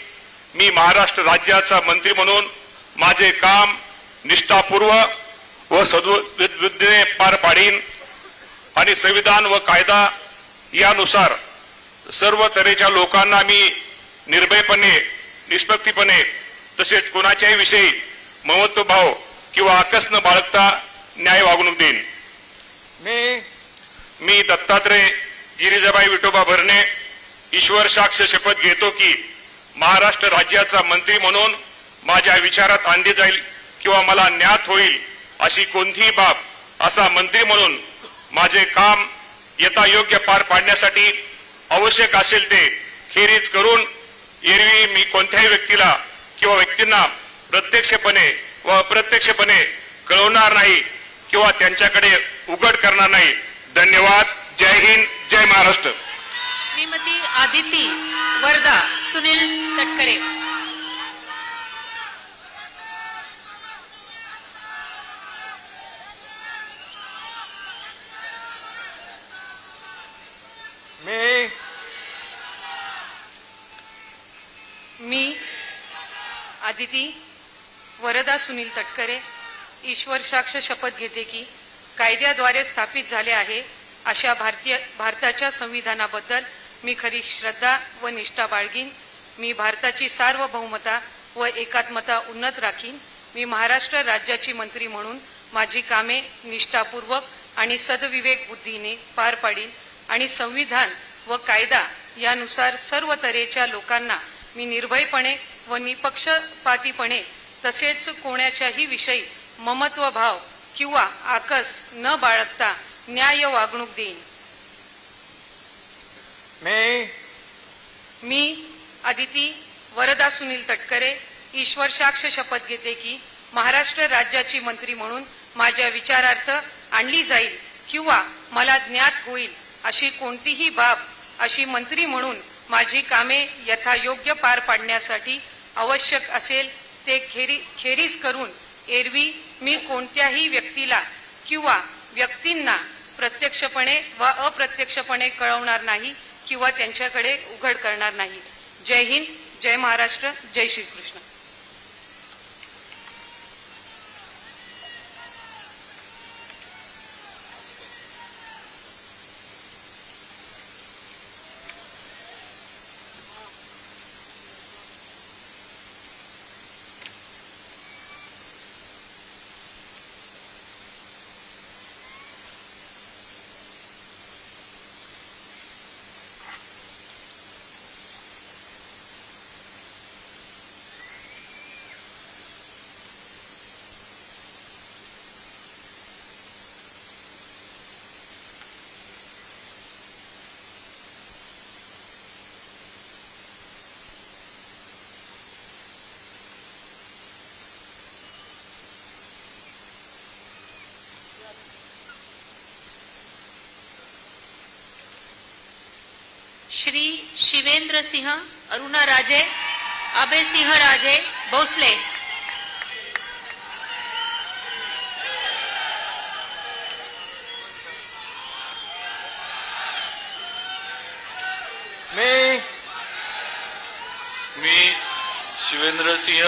मी महाराष्ट्र राज्याचा मंत्री म्हणून माझे काम निष्ठापूर्वक व सद्बुद्धीने पार पाडीन आणि संविधान व कायदा यानुसार सर्व तऱ्हेच्या लोकांना मी निर्भयपणे निष्पक्षपणे तसेच कोणाच्याही विषयी ममत्वभाव किंवा आकस न बाळगता न्याय वागणूक देईन. मी दत्तात्रय गिरिजाबाई विठोबा भरणे ईश्वर साक्ष शपथ घेतो की महाराष्ट्र राज्याचा मंत्री म्हणून माझ्या विचारात आणली जाईल किंवा मला ज्ञात होईल अशी कोणतीही बाब असा मंत्री म्हणून माझे काम यथायोग्य पार पाडण्यासाठी आवश्यक असेल ते खेरीज करून एरवी मी कोणत्याही व्यक्तीला किंवा व्यक्तींना प्रत्यक्षपणे व अप्रत्यक्षपणे कळवणार नाही किंवा त्यांच्याकडे उघड करणार नाही. धन्यवाद. जय हिंद. जय महाराष्ट्र. श्रीमती आदिती वर्धा सुनील तटकरे. मी आदिती वरदा सुनील तटकरे ईश्वर साक्ष शपथ घेते की कायद्याद्वारे स्थापित झाले आहे अशा भारताच्या संविधानाबद्दल मी खरी श्रद्धा व निष्ठा बाळगीन. मी भारताची सार्वभौमता व एकात्मता उन्नत राखीन. मी महाराष्ट्र राज्याची मंत्री म्हणून माझी कामे निष्ठापूर्वक आणि सद्विवेक बुद्धीने पार पाडीन आणि संविधान व कायदा यानुसार सर्व तऱ्हेच्या लोकांना मी निर्भयपणे व निपक्षपातीपणे तसेच कोणाच्याही विषयी ममत्वभाव किंवा आकस न बाळगता न्याय वागणूक देईन. मी आदिती वरदा सुनील तटकरे ईश्वर साक्ष शपथ घेते की महाराष्ट्र राज्याची मंत्री म्हणून माझ्या विचारार्थ आणली जाईल किंवा मला ज्ञात होईल अशी कोणतीही बाब अशी मंत्री म्हणून माझी कामे यथायोग्य पार पाडण्यासाठी आवश्यक असेल ते खेरीज करून एरवी मी कोणत्याही व्यक्तीला किंवा व्यक्तींना प्रत्यक्षपणे व अप्रत्यक्षपणे कळवणार नाही किंवा त्यांच्याकडे उघड करणार नाही. जय हिंद. जय महाराष्ट्र. जय श्रीकृष्ण. श्री शिवेंद्र सिंह अरुणा राजे अभय सिंह राजे भोसले। मी शिवेंद्र सिंह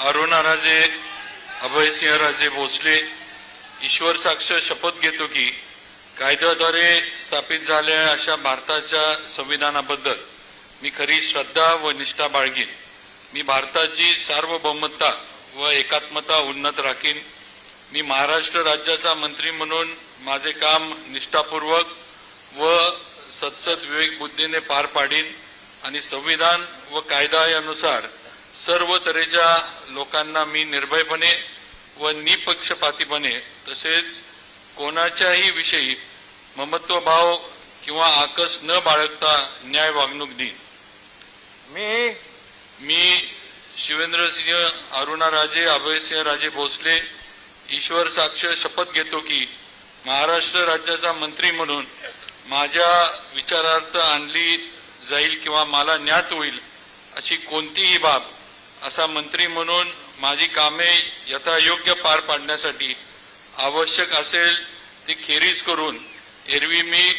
अरुणा राजे अभय सिंह राजे भोसले ईश्वर साक्ष शपथ घेतो की कायद्याद्वारे स्थापित झालेल्या अशा भारताच्या संविधानाबद्दल मी खरी श्रद्धा व निष्ठा बाळगीन। मी भारताची सार्वभौमता व एकात्मता उन्नत राखीन। मी महाराष्ट्र राज्याचा मंत्री म्हणून माझे काम निष्ठापूर्वक व सत्सद विवेक बुद्धीने पार पाडीन आणि संविधान व कायदा यानुसार सर्व तऱ्हेच्या लोकांना मी निर्भयपणे व निपक्षपातीपणे तसेच कोणाच्याही विषयी ममत्वभाव किंवा आकस न बाळगता न्याय वागणूक देईन। मी शिवेंद्र सिंह अरुणा राजे अभय सिंह राजे भोसले ईश्वर साक्ष शपथ घेतो की महाराष्ट्र राज्याचा मंत्री म्हणून माझ्या विचारार्थ आणली जाईल किंवा मला ज्ञात होईल अशी कोणतीही बाब असा मंत्री म्हणून माझी कामे यथायोग्य पार पाडण्यासाठी आवश्यक असेल ती खेरीज करून एरवी मी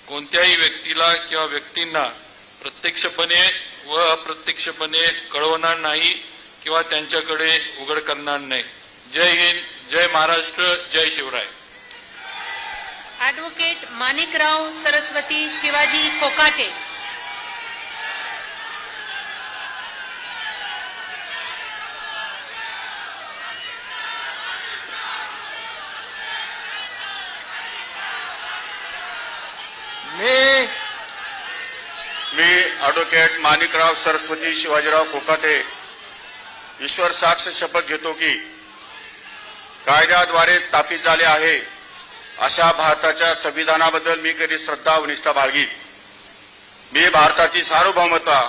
कोणत्याही व्यक्तीला किंवा व्यक्तींना प्रत्यक्षपणे व अप्रत्यक्षपणे कळवणार नाही किंवा त्यांच्याकडे उघड करणार नाही। जय हिंद, जय महाराष्ट्र, जय शिवराय। ॲडव्होकेट माणिकराव सरस्वती शिवाजी कोकाटे। मी ॲडव्होकेट माणिकराव सरस्वती शिवाजीराव कोकाटे ईश्वर साक्ष शपथ घेतो की कायद्याद्वारे स्थापित झाले आहे अशा भारताच्या संविधानाबद्दल मी कधी श्रद्धा व निष्ठा बाळगीन। मी भारताची सार्वभौमता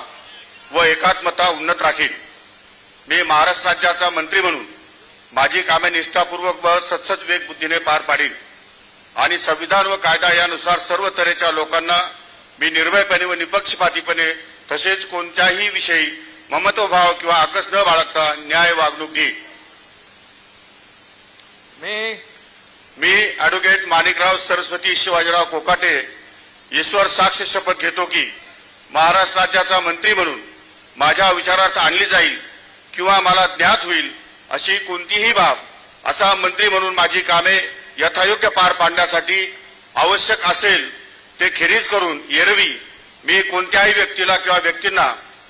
व एकात्मता उन्नत राखीन। मी महाराष्ट्र राज्याचा मंत्री म्हणून माझी कामे निष्ठापूर्वक व सत्सद विवेक बुद्धीने पार पाडीन आणि संविधान व कायदा यानुसार सर्व तऱ्हेच्या लोकांना मी निर्भयपणे व निपक्षपातीपणे तसेच कोणत्याही विषयी ममत्वभाव किंवा आकस न बाळगता न्याय वागणूक देईन। मी ॲडव्होकेट माणिकराव सरस्वती शिवाजीराव कोकाटे ईश्वर साक्ष शपथ घेतो की महाराष्ट्र राज्याचा मंत्री म्हणून माझ्या विचारार्थ आणली जाईल किंवा मला ज्ञात होईल अशी कोणतीही बाब असा मंत्री म्हणून माझी कामे यथायोग्य पार पाडण्यासाठी आवश्यक असेल ते खेरीज करून एरवी मी कोणत्याही व्यक्तीला किंवा व्यक्तींना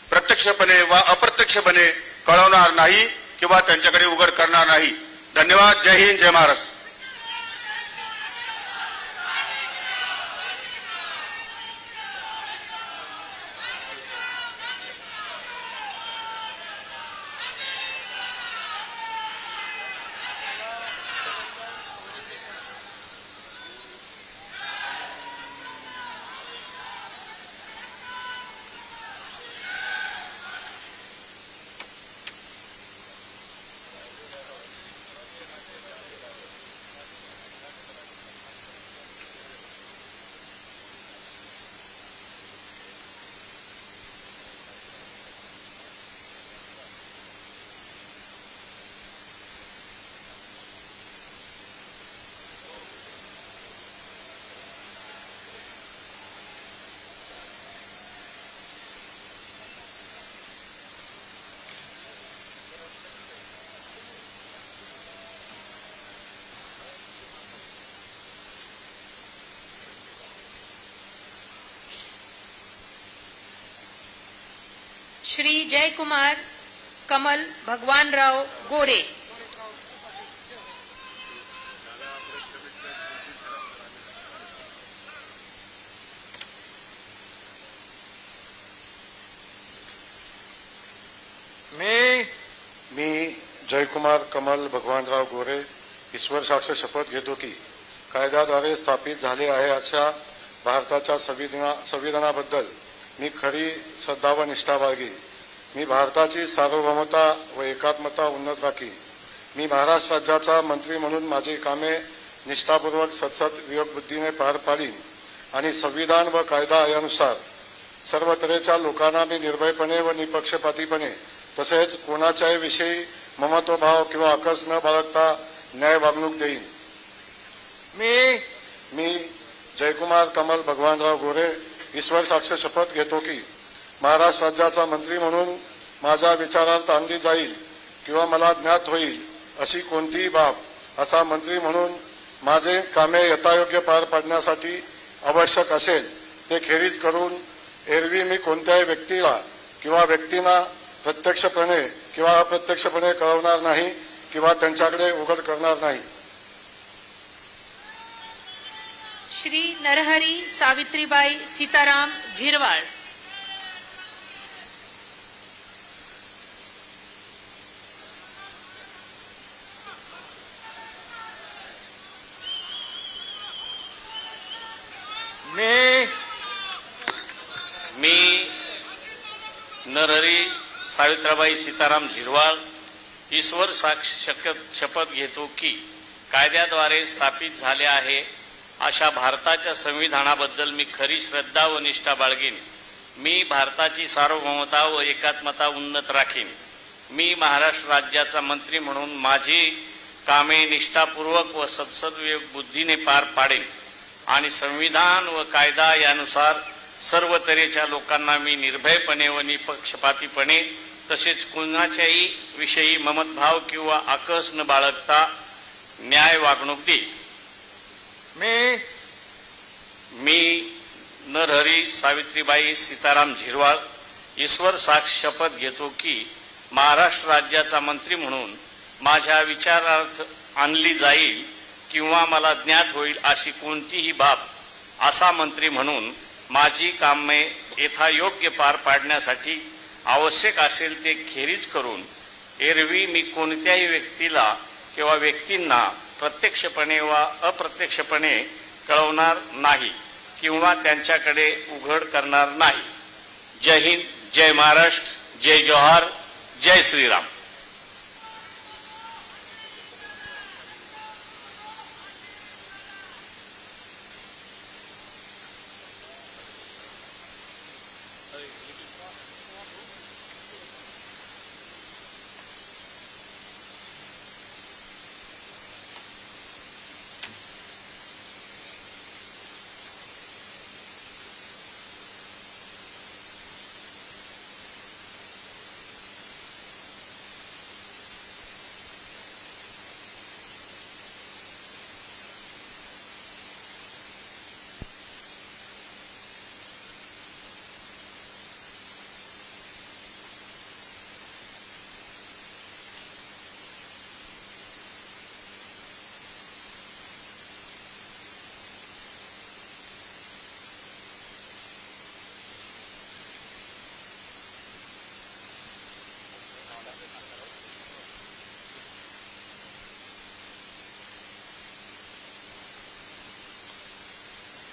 प्रत्यक्षपणे व अप्रत्यक्षपणे कळवणार नाही किंवा त्यांच्याकडे उघड करणार नाही। धन्यवाद। जय हिंद, जय महाराष्ट्र। श्री जयकुमार कमल भगवानराव गोरे। मी जयकुमार कमल भगवानराव गोरे ईश्वर साक्ष शपथ घेतो की कायद्याद्वारे स्थापित झाले आहे अशा भारताच्या संविधानाबद्दल मी खरी श्रद्धा व निष्ठा बाळगीन। मी भारताची सार्वभौमता व एकात्मता उन्नत राखीन। मी महाराष्ट्र राज्याचा मंत्री म्हणून माझी कामे निष्ठापूर्वक सत्सद विवेक बुद्धीने पार पाडीन आणि संविधान व कायदा यानुसार सर्व तऱ्हेच्या लोकांना मी निर्भयपणे व निपक्षपातीपणे तसेच कोणाच्याही विषयी ममत्वभाव किंवा आकस न बाळगता न्याय वागणूक देईन. मी जयकुमार कमल भगवानराव गोरे ईश्वर साक्ष शपथ घेतो की महाराष्ट्र राज्याचा मंत्री म्हणून माझ्या विचारार्थ आणली जाईल किंवा मला ज्ञात होईल अशी कोणतीही बाब असा मंत्री म्हणून माझे कामे यथायोग्य पार पाडण्यासाठी आवश्यक असेल ते खेरीज करून एरवी मी कोणत्याही व्यक्तीला किंवा व्यक्तींना प्रत्यक्षपणे किंवा अप्रत्यक्षपणे कळवणार नाही किंवा त्यांच्याकडे उघड करणार नाही. श्री नरहरी सावित्रीबाई सीताराम झिरवाळ. मी नरहरी सावित्रीबाई सीताराम झिरवाळ ईश्वर साक्ष शपथ घेतो की कायद्याद्वारे स्थापित झाले आहे अशा भारताच्या संविधानाबद्दल मी खरी श्रद्धा व निष्ठा बाळगीन. मी भारताची सार्वभौमता व एकात्मता उन्नत राखीन. मी महाराष्ट्र राज्याचा मंत्री म्हणून माझी कामे निष्ठापूर्वक व सद्सद्विवेक बुद्धीने पार पाडेन आणि संविधान व कायदा यानुसार सर्व तऱ्हेच्या लोकांना मी निर्भयपणे व निपक्षपातीपणे तसेच कोणाच्याही विषयी ममतभाव किंवा आकस न बाळगता न्याय वागणूक देईन. मी नरहरी सावित्रीबाई सीताराम झिरवाळ ईश्वर साक्ष शपथ घेतो की महाराष्ट्र राज्याचा मंत्री म्हणून माझ्या विचारार्थ आणली जाईल किंवा मला ज्ञात होईल अशी कोणतीही बाब असा मंत्री म्हणून माझी कामे यथायोग्य पार पाडण्यासाठी आवश्यक असेल ते खेरीज करून एरवी मी कोणत्याही व्यक्तीला किंवा व्यक्तींना प्रत्यक्षपणे वा अप्रत्यक्षपणे कळवणार नाही किंवा त्यांच्याकडे उघड करणार नाही. जय हिंद, जय महाराष्ट्र, जय जोहार, जय श्रीराम.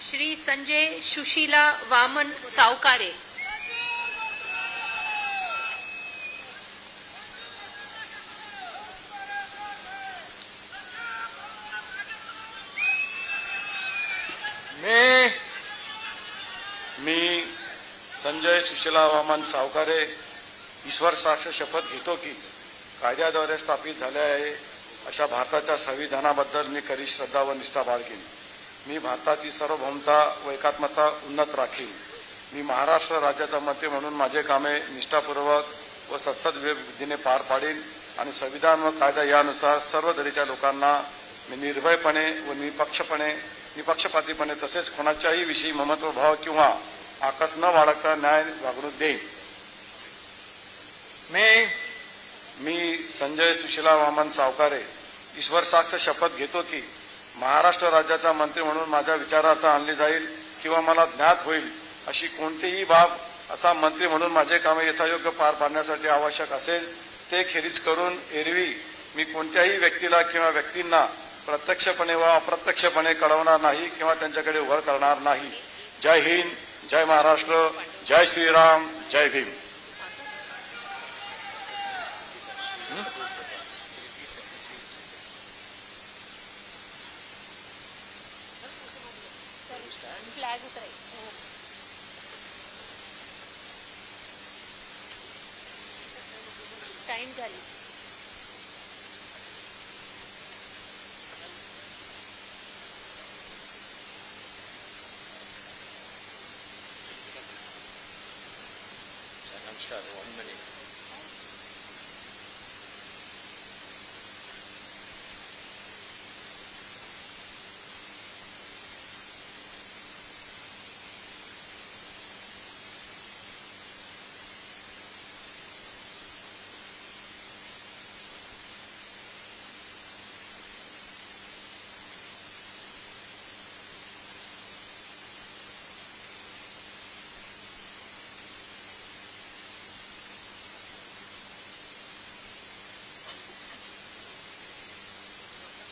श्री संजय सुशीला वामन सावकारे. मी संजय सुशीला वामन सावकारे ईश्वर साक्ष शपथ घेतो की कायद्याद्वारे स्थापित झाले आहे अशा भारताच्या संविधानाबद्दल मी खरी श्रद्धा व निष्ठा बाळगीन. मी भारताची सार्वभौमता व एकात्मता उन्नत राखीन. मी महाराष्ट्र राज्याचा मंत्री म्हणून माझे कामे निष्ठापूर्वक व सद्सद्विवेक बुद्धीने पार पाडीन आणि संविधान व कायदा यानुसार सर्व तऱ्हेच्या लोकांना मी निर्भयपणे व निपक्षपातीपणे तसेच कोणाच्याही विषयी ममत्वभाव किंवा आकस न बाळगता न्याय वागणूक देईन. मी संजय सुशीला वामन सावकारे ईश्वर साक्ष शपथ घेतो की महाराष्ट्र राज्याचा मंत्री म्हणून माझ्या विचारार्थ आणली जाईल किंवा मला ज्ञात होईल अशी कोणतीही बाब असा मंत्री म्हणून माझे कामे यथायोग्य पार पाडण्यासाठी आवश्यक असेल ते खेरीज करून एरवी मी कोणत्याही व्यक्तीला किंवा व्यक्तींना प्रत्यक्षपणे व अप्रत्यक्षपणे कळवणार नाही किंवा त्यांच्याकडे उघड करणार नाही. जय हिंद, जय महाराष्ट्र, जय श्रीराम, जय भीम. टाइम झाली. नमस्कार. 1 minute.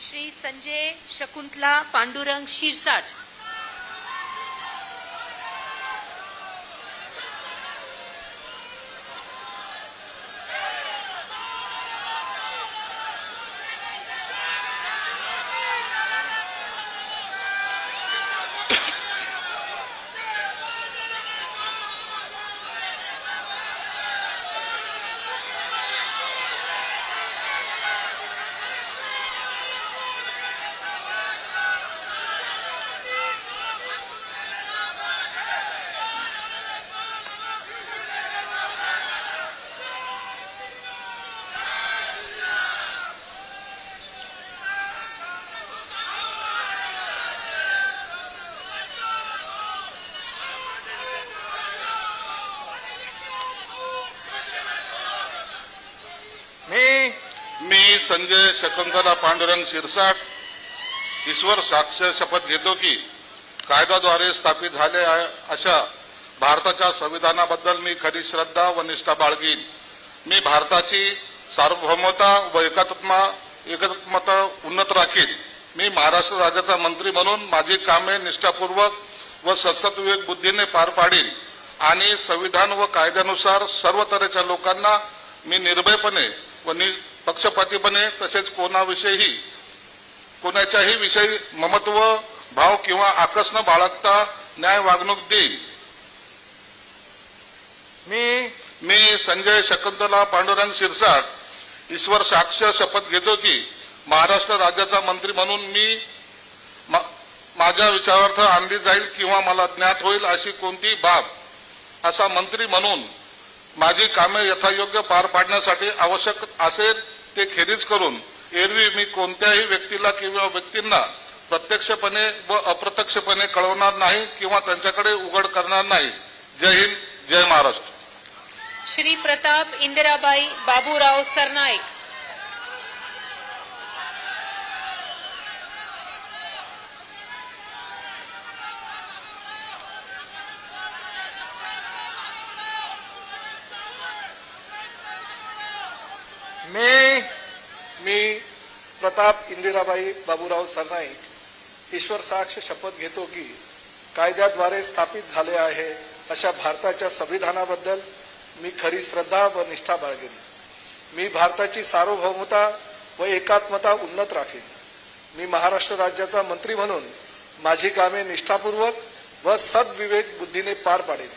श्री संजय शकुंतला पांडुरंग शिरसाट. मी संजय शकुंतला पांडुरंग शिरसाट ईश्वर साक्ष शपथ घेतो की कायद्याद्वारे स्थापित झाले अशा भारताच्या संविधानाबद्दल मी खरी श्रद्धा व निष्ठा बाळगीन. मी भारताची सार्वभौमता व एकात्मता उन्नत राखीन. मी महाराष्ट्र राज्याचा मंत्री म्हणून माझी कामे निष्ठापूर्वक व सद्विवेक बुद्धीने पार पाडीन आणि संविधान व कायद्यानुसार सर्व तऱ्हेच्या लोकांना मी निर्भयपणे व निपक्षपातीपणे तसेच कोणाच्याही विषयी ममत्व भाव किंवा आकस न बाळगता न्याय वागणूक देईन. मी संजय शकुंतला पांडुरंग शिरसाट ईश्वर साक्ष शपथ घेतो की महाराष्ट्र राज्याचा मंत्री म्हणून मी माझ्या विचारार्थ आणली जाईल किंवा मला ज्ञात होईल अशी कोणतीही बाब असा मंत्री म्हणून माझी कामे यथायोग्य पार पाडण्यासाठी आवश्यक असेल ते खेरीज करून एरवी मी कोणत्याही व्यक्तीला किंवा व्यक्तींना प्रत्यक्षपणे व अप्रत्यक्षपणे कळवणार नाही किंवा त्यांच्याकडे उघड करणार नाही. जय हिंद, जय महाराष्ट्र. श्री प्रताप इंदिराबाई बाबूराव सरनाईक. मी प्रताप इंदिराबाई बाबूराव सरनाईक ईश्वर साक्ष शपथ घेतो की कायद्याद्वारे स्थापित झाले आहे अशा भारताच्या संविधानाबद्दल मी खरी श्रद्धा व निष्ठा बाळगेन. मी भारताची सार्वभौमता व एकात्मता उन्नत राखीन. मी महाराष्ट्र राज्याचा मंत्री म्हणून माझी कामे निष्ठापूर्वक व सद्विवेक बुद्धीने पार पाडेन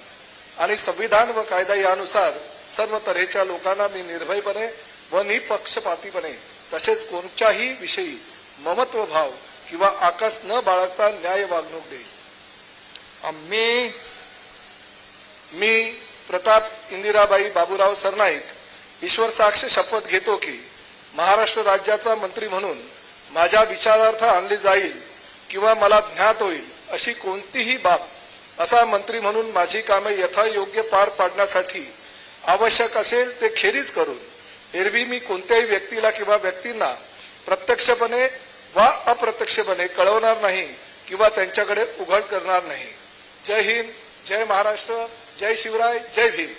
आणि संविधान व कायदा यानुसार सर्व तऱ्हेच्या लोकांना मी निर्भयपणे व निपक्षपातीपणे तसेच कोणत्याही विषयी ममत्व भाव किंवा आकस न बाळगता न्याय वागणूक देईल. मी प्रताप इंदिराबाई बाबूराव सरनाईक ईश्वर साक्ष शपथ घेतो की महाराष्ट्र राज्याचा मंत्री म्हणून माझ्या विचारार्थ आणली जाईल किंवा मला ज्ञात होईल अशी कोणतीही बाब असा मंत्री म्हणून माझी कामे यथायोग्य पार पाडण्यासाठी आवश्यक असेल ते खेरीज करून एरवी मी कोणत्याही व्यक्तीला किंवा व्यक्तींना प्रत्यक्षपणे वा अप्रत्यक्षपणे कळवणार नाही किंवा त्यांच्याकडे उघड करणार नाही. जय हिंद, जय महाराष्ट्र, जय शिवराय, जय भीम.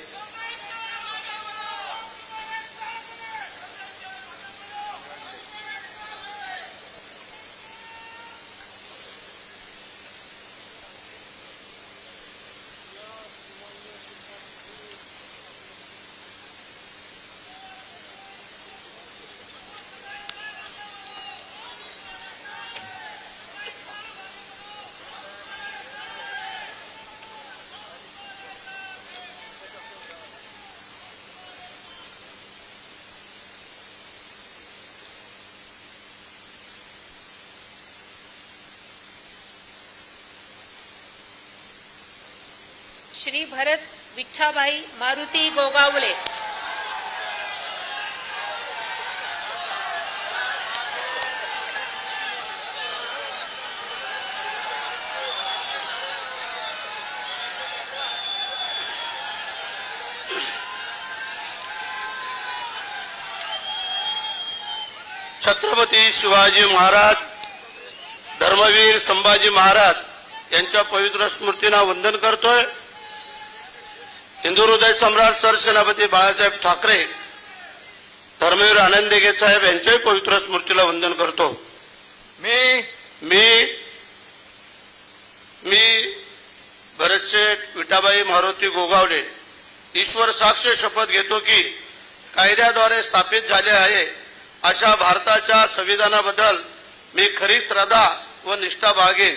श्री भरत विठ्ठाबाई मारुती गोगावले, छत्रपती शिवाजी महाराज, धर्मवीर संभाजी महाराज यांच्या पवित्र स्मृतींना वंदन करतोय. हिंदू हृदय सम्राट सरसेनापती बाळासाहेब ठाकरे, धर्मवीर आनंद दिघे साहेब यांच्याही पवित्र स्मृतीला वंदन करतो. मी भरतशेठ विठाबाई मारुती गोगावले ईश्वर साक्ष शपथ घेतो की कायद्याद्वारे स्थापित झाले आहे अशा भारताच्या संविधानाबद्दल मी खरी श्रद्धा व निष्ठा बाळगेन.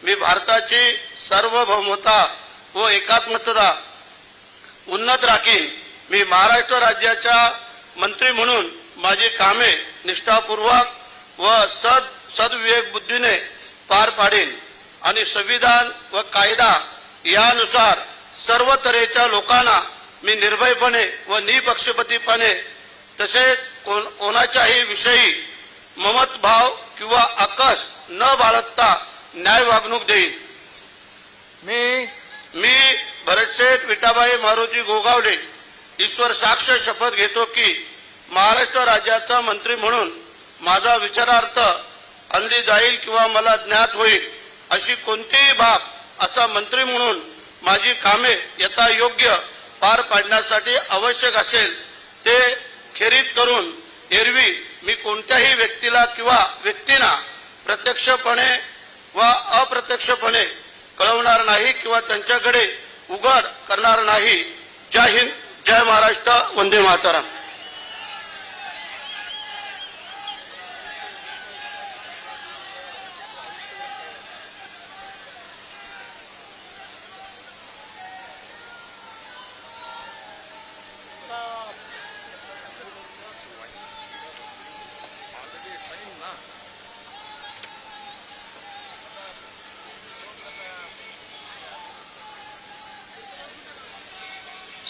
मी भारताची सार्वभौमता व एकात्मता उन्नत राखीन. मी महाराष्ट्र राज्याच्या मंत्री म्हणून माझी कामे निष्ठापूर्वक व सद्विवेक बुद्धीने पार पाडेन आणि संविधान व कायदा यानुसार सर्व तऱ्हेच्या लोकांना मी निर्भयपणे व निपक्षपातीपणे तसेच कोणाच्याही विषयी ममत भाव किंवा आकस न बाळगता न्याय वागणूक देईन. मी भरतशेठ विठाबाई मारुती गोगावले ईश्वर साक्ष शपथ घेतो की महाराष्ट्र राज्याचा मंत्री म्हणून माझा विचारार्थ आणली जाईल किंवा मला ज्ञात होईल अशी कोणतीही बाब असा मंत्री म्हणून माझी कामे यथायोग्य पार पाडण्यासाठी आवश्यक असेल ते खेरीज करून एरवी मी कोणत्याही व्यक्तीला किंवा व्यक्तींना प्रत्यक्षपणे व अप्रत्यक्षपणे कळवणार नाही किंवा त्यांच्याकडे उघड करणार नाही. जय हिंद, जय महाराष्ट्र, वंदे मातरम.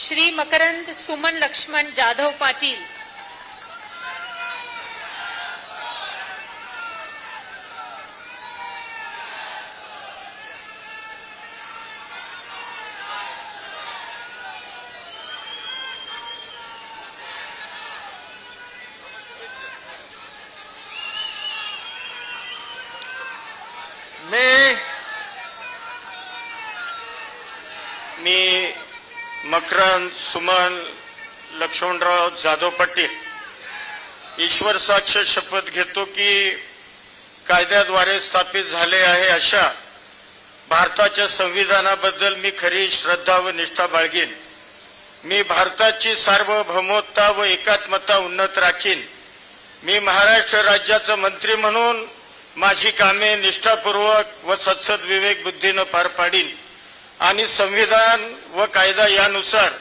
श्री मकरंद सुमन लक्ष्मण जाधव पाटील, मी मकरंद सुमन लक्ष्मणराव जाधव पाटील ईश्वर साक्ष शपथ घेतो की कायद्याद्वारे स्थापित झाले आहे अशा भारताच्या संविधानाबद्दल मी खरी श्रद्धा व निष्ठा बाळगीन. मी भारताची सार्वभौमता व एकात्मता उन्नत राखीन. मी महाराष्ट्र राज्याचा मंत्री म्हणून माझी कामे निष्ठापूर्वक व सत्सद विवेक बुद्धीने पार पाडीन आणि संविधान व कायदा यानुसार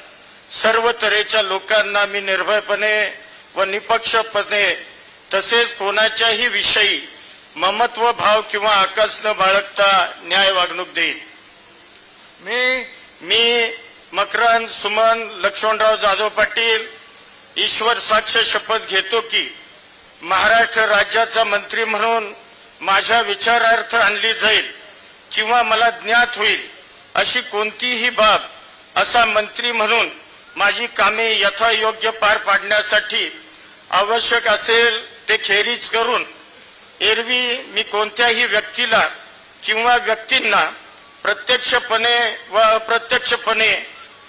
सर्व तऱ्हेच्या लोकांना मी निर्भयपणे व निपक्षपणे तसेच कोणाच्याही विषयी ममत्व भाव किंवा आकस न बाळगता न्याय वागणूक देईन. मी मकरंद सुमन लक्ष्मणराव जाधव पाटील ईश्वर साक्ष शपथ घेतो की महाराष्ट्र राज्याचा मंत्री म्हणून माझ्या विचारार्थ आणली जाईल किंवा मला ज्ञात होईल अशी कोणतीही बाब असा मंत्री म्हणून माझी कामे यथायोग्य पार पाडण्यासाठी आवश्यक असेल ते खेरीज करून एरवी मी कोणत्याही व्यक्तीला किंवा व्यक्तींना प्रत्यक्षपणे व अप्रत्यक्षपणे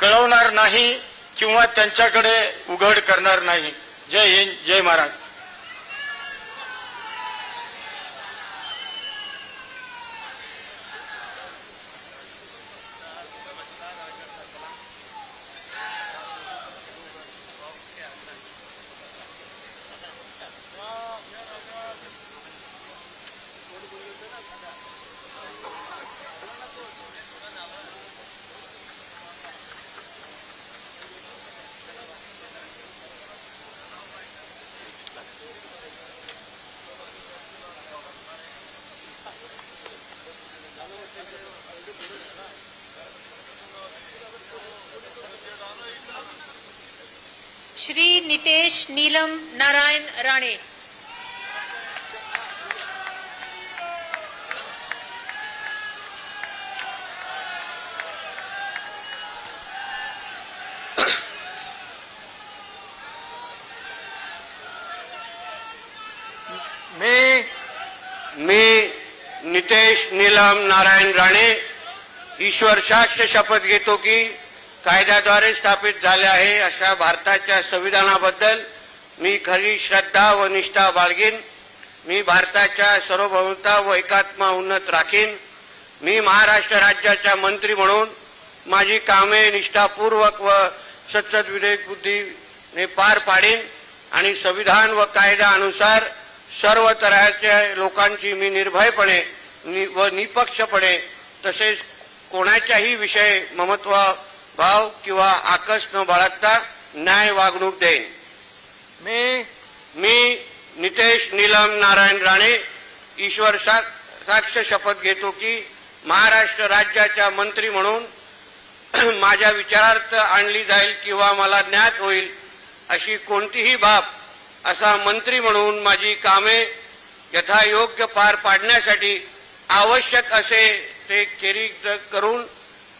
कळवणार नाही किंवा त्यांच्याकडे उघड करणार नाही. जय हिंद, जय महाराष्ट्र. श्री नितेश नीलम नारायण राणे, मी नितेश नीलम नारायण राणे ईश्वर साक्ष शपथ घेतो की कायद्याद्वारे स्थापित झाले आहे अशा भारताच्या संविधानाबद्दल मी खरी श्रद्धा व निष्ठा बाळगीन. मी भारताच्या सार्वभौमता व एकात्मा उन्नत राखीन. मी महाराष्ट्र राज्याचा मंत्री म्हणून माझी कामे निष्ठापूर्वक व सत्सद विवेक बुद्धीने पार पाडीन आणि संविधान व कायद्यानुसार सर्व तऱ्हेच्या लोकांची मी निर्भयपणे व निपक्षपणे तसेच कोणाच्याही विषय ममत्व भाव किंवा आकस न बाळगता न्याय वागणूक देईन. मी नितेश नीलम नारायण राणे ईश्वर साक्ष शपथ घेतो की महाराष्ट्र राज्याचा मंत्री म्हणून माझ्या विचारार्थ आणली जाईल किंवा मला ज्ञात होईल अशी कोणतीही बाब असा मंत्री म्हणून माझी कामे यथायोग्य पार पाडण्यासाठी आवश्यक असे ते खेरीज करून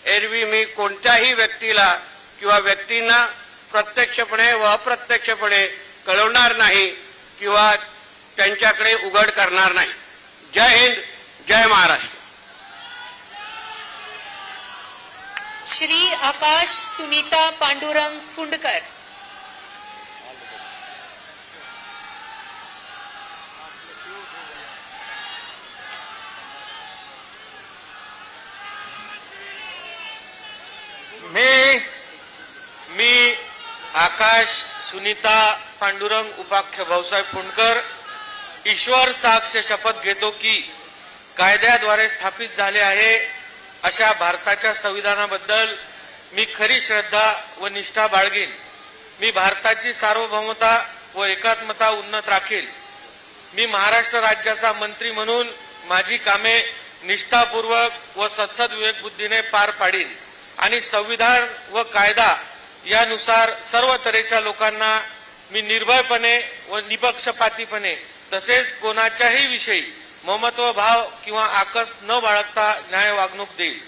एरवी मी कोणत्याही व्यक्तीला किंवा व्यक्तींना प्रत्यक्षपणे व अप्रत्यक्षपणे कळवणार नाही किंवा त्यांच्याकडे उघड करणार नाही. जय हिंद, जय महाराष्ट्र. श्री आकाश सुनीता पांडुरंग फुंडकर, मी आकाश सुनीता पांडुरंग उपाख्य भाऊसाहेब फुंडकर ईश्वर साक्ष शपथ घेतो की कायद्याद्वारे स्थापित झाले आहे अशा भारताच्या संविधानाबद्दल मी खरी श्रद्धा व निष्ठा बाळगीन. मी भारताची सार्वभौमता व एकात्मता उन्नत राखील. मी महाराष्ट्र राज्याचा मंत्री म्हणून माझी कामे निष्ठापूर्वक व सत्सद विवेक बुद्धीने पार पाडीन आणि संविधान व कायदा यानुसार सर्व तऱ्हेच्या लोकांना मी निर्भयपणे व निपक्षपातीपणे तसेच कोणाच्याही विषयी ममत्व भाव किंवा आकस न बाळगता न्याय वागणूक देईल.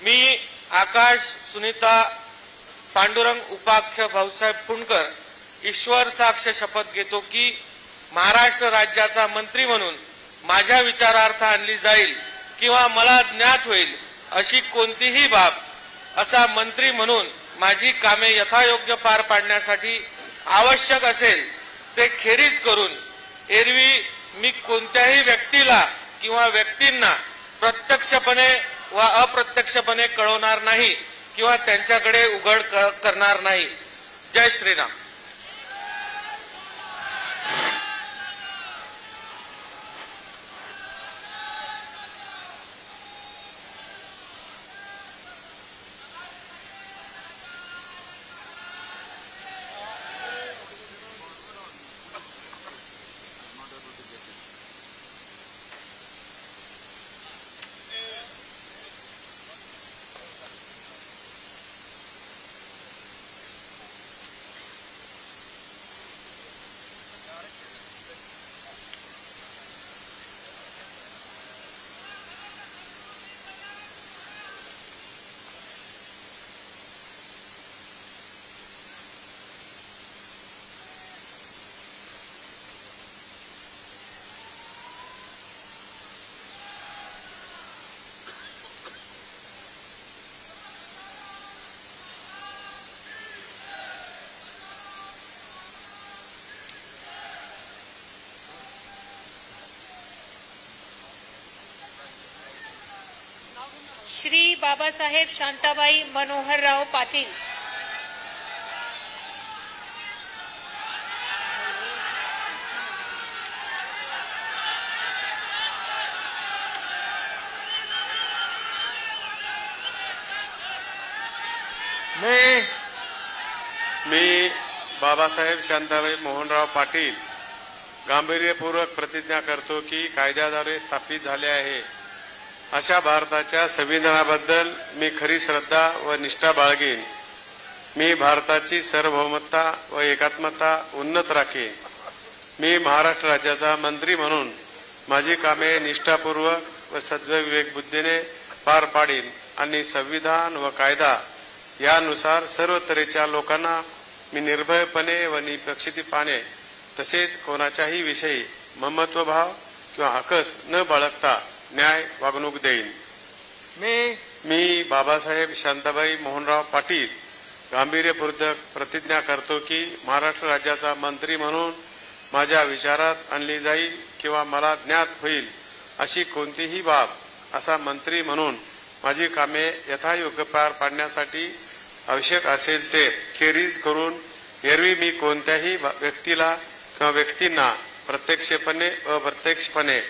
मी आकाश सुनीता पांडुरंग उपाख्य भाऊसाहेब फुंडकर ईश्वर साक्ष शपथ घेतो की महाराष्ट्र राज्याचा मंत्री म्हणून माझ्या विचारार्थ आणली जाईल किंवा मला ज्ञात होईल अशी कोणतीही बाब असा मंत्री म्हणून माझी कामे यथायोग्य पार पाडण्यासाठी आवश्यक असेल ते खेरीज करून एरवी मी कोणत्याही व्यक्तीला किंवा व्यक्तींना प्रत्यक्षपणे व अप्रत्यक्षपणे कळवणार नाही किंवा त्यांच्याकडे उघड करणार नाही. जय श्रीराम. श्री बाबासाहेब शांताबाई मनोहरराव पाटील, मी बाबासाहेब शांताबाई मोहनराव पाटील गांभीर्यपूर्वक प्रतिज्ञा करतो की कायद्याद्वारे स्थापित झाले आहे अशा भारताच्या संविधानाबद्दल मी खरी श्रद्धा व निष्ठा बाळगीन. मी भारताची सार्वभौमता व एकात्मता उन्नत राखीन. मी महाराष्ट्र राज्याचा मंत्री म्हणून माझी कामे निष्ठापूर्वक व सद्विवेक बुद्धीने पार पाडीन आणि संविधान व कायदा यानुसार सर्व तऱ्हेच्या लोकांना मी निर्भयपणे व निपक्षपातीपणे तसेच कोणाच्याही विषयी ममत्वभाव किंवा हकस न बाळगता न्याय वागणूक देईन. मी बाबासाहेब शांताबाई मोहनराव पाटील गांभीर्यपूर्वक प्रतिज्ञा करतो की महाराष्ट्र राज्याचा मंत्री म्हणून माझ्या विचारात आणली जाईल किंवा मला ज्ञात होईल अशी कोणतीही बाब असा मंत्री म्हणून माझी कामे यथायोग्य पार पाडण्यासाठी आवश्यक असेल ते खेरीज करून एरवी मी कोणत्याही व्यक्तीला किंवा व्यक्तींना प्रत्यक्षपणे अप्रत्यक्षपणे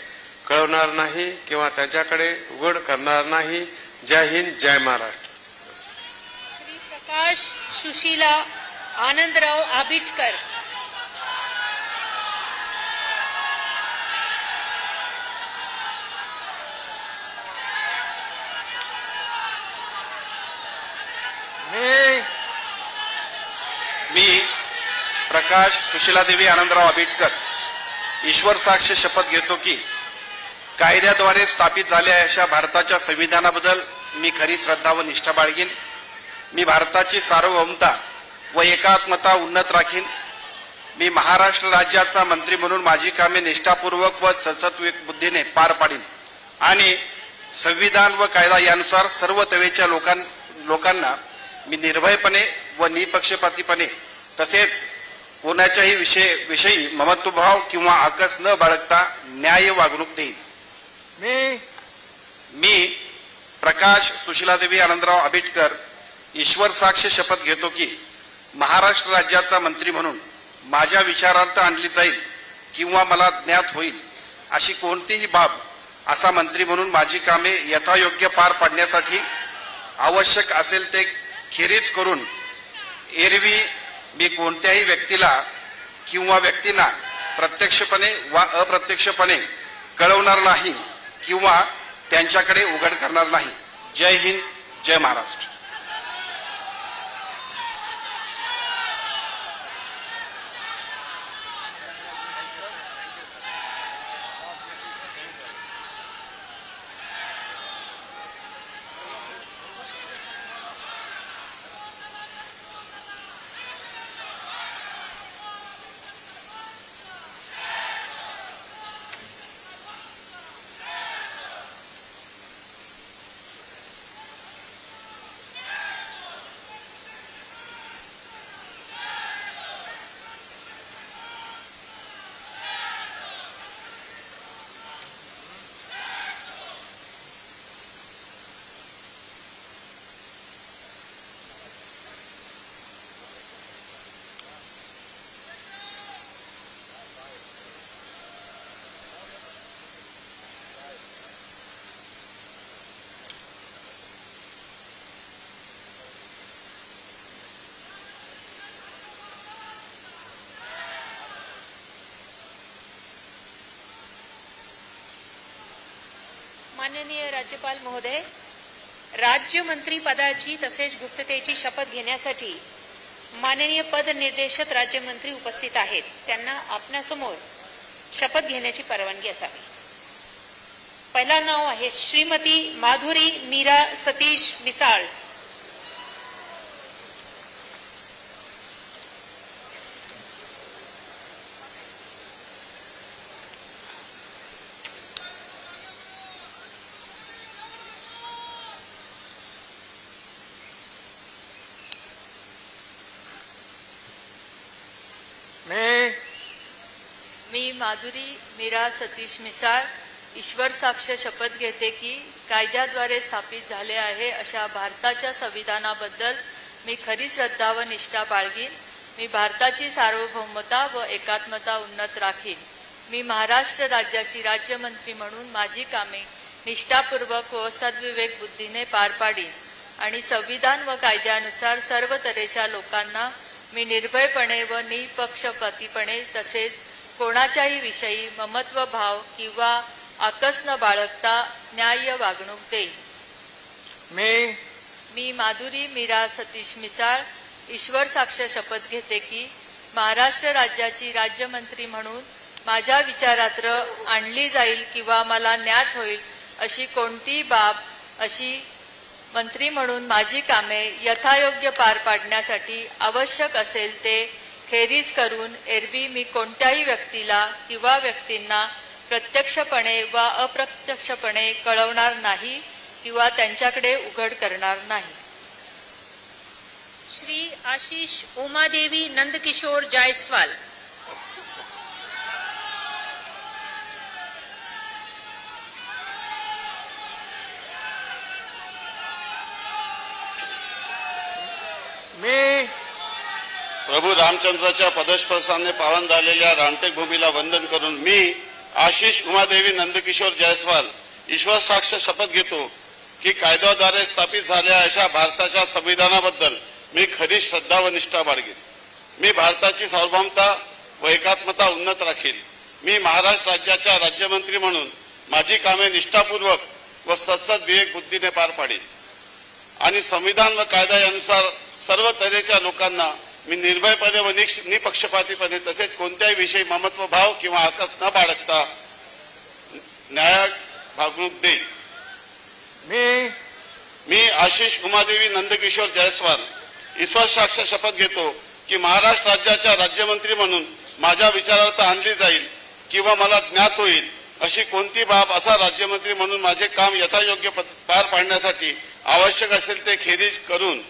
कळवणार नाही किंवा त्याच्याकडे उघड करणार नाही. जय हिंद, जय महाराष्ट्र. श्री प्रकाश सुशीला आनंदराव आबिटकर. मी प्रकाश सुशीलादेवी आनंदराव आबिटकर ईश्वर साक्ष शपथ घेतो की कायद्याद्वारे स्थापित झालेल्या अशा भारताच्या संविधानाबद्दल मी खरी श्रद्धा व निष्ठा बाळगीन. मी भारताची सार्वभौमता व एकात्मता उन्नत राखीन. मी महाराष्ट्र राज्याचा मंत्री म्हणून माझी कामे निष्ठापूर्वक व सद्विवेक बुद्धीने पार पाडीन आणि संविधान व कायदा यानुसार सर्व तऱ्हेच्या लोकांना मी निर्भयपणे व निपक्षपातीपणे तसेच कोणाच्याही विषयी ममत्वभाव किंवा आकस न बाळगता न्याय वागणूक देईन. मी प्रकाश सुशीलादेवी आनंदराव आबिटकर ईश्वर साक्ष शपथ घेतो की महाराष्ट्र राज्याचा मंत्री म्हणून माझ्या विचारार्थ आणली जाईल किंवा मला ज्ञात होईल अशी कोणतीही बाब असा मंत्री म्हणून माझी कामे यथायोग्य पार पाडण्यासाठी आवश्यक असेल ते खेरीज करून एरवी मी कोणत्याही व्यक्तीला किंवा व्यक्तींना प्रत्यक्षपणे वा अप्रत्यक्षपणे कळवणार नाही किंवा त्यांच्याकडे उघड करणार नाही. जय हिंद, जय महाराष्ट्र. माननीय राज्यपाल महोदय, राज्यमंत्री पदाची तसेच गुप्ततेची शपथ घेण्यासाठी माननीय पद निर्देशक राज्यमंत्री उपस्थित आहेत. त्यांना आपणासमोर शपथ घेण्याची परवानगी असावी. पहिला नाव आहे श्रीमती माधुरी मीरा सतीश मिसाळ. मी माधुरी मीरा सतीश मिसाळ ईश्वर साक्ष शपथ घेते की कायद्याद्वारे स्थापित झाले आहे अशा भारताच्या संविधानाबद्दल मी खरी श्रद्धा व निष्ठा बाळगीन. मी भारताची सार्वभौमता व एकात्मता उन्नत राखीन. मी महाराष्ट्र राज्याची राज्यमंत्री म्हणून माझी कामे निष्ठापूर्वक व सद्विवेक बुद्धीने पार पाडीन आणि संविधान व कायद्यानुसार सर्व तऱ्हेच्या लोकांना मी निर्भयपणे व निपक्षपातीपणे तसेच कोणाच्याही विषयी ममत्व भाव किंवा आकस न बाळगता न्याय्य वागणूक देईन. मी माधुरी मीरा सतीश मिसाळ ईश्वर साक्ष शपथ घेते की महाराष्ट्र राज्याची राज्यमंत्री म्हणून माझ्या विचारात आणली जाईल किंवा मला ज्ञात होईल अशी कोणतीही बाब अशी मंत्री म्हणून माझी कामे यथायोग्य पार पाडण्यासाठी आवश्यक असेल ते खेरीज करून एरवी मी कोणत्याही व्यक्तीला किंवा व्यक्तींना प्रत्यक्षपणे व अप्रत्यक्षपणे कळवणार नाही किंवा त्यांच्याकडे उघड करणार नाही. श्री आशीष उमादेवी नंदकिशोर जायसवाल. मी प्रभू रामचंद्राच्या पदस्पर्शाने पावन झालेल्या रामटेक भूमीला वंदन करून मी आशिष उमादेवी नंदकिशोर जायसवाल ईश्वर साक्ष शपथ घेतो की कायद्याद्वारे स्थापित झालेल्या अशा भारताच्या संविधानाबद्दल मी खरी श्रद्धा व निष्ठा बाळगेन. मी भारताची सार्वभौमता व एकात्मता उन्नत राखील. मी महाराष्ट्र राज्याच्या राज्यमंत्री म्हणून माझी कामे निष्ठापूर्वक व सत्सद विवेक बुद्धीने पार पाडेल आणि संविधान व कायदा यानुसार सर्व तऱ्हेच्या लोकांना मी निर्भयपणे व निपक्षपातीपणे तसेच कोणत्याही विषयी ममत्व भाव किंवा आकस न बाळगता न्याय वागणूक देईल. मी आशिष उमादेवी नंदकिशोर जायसवाल ईश्वर साक्ष शपथ घेतो की महाराष्ट्र राज्याच्या राज्यमंत्री म्हणून माझ्या विचारार्थ आणली जाईल किंवा मला ज्ञात होईल अशी कोणती बाब असा राज्यमंत्री म्हणून माझे काम यथायोग्य पार पाडण्यासाठी आवश्यक असेल ते खेरीज करून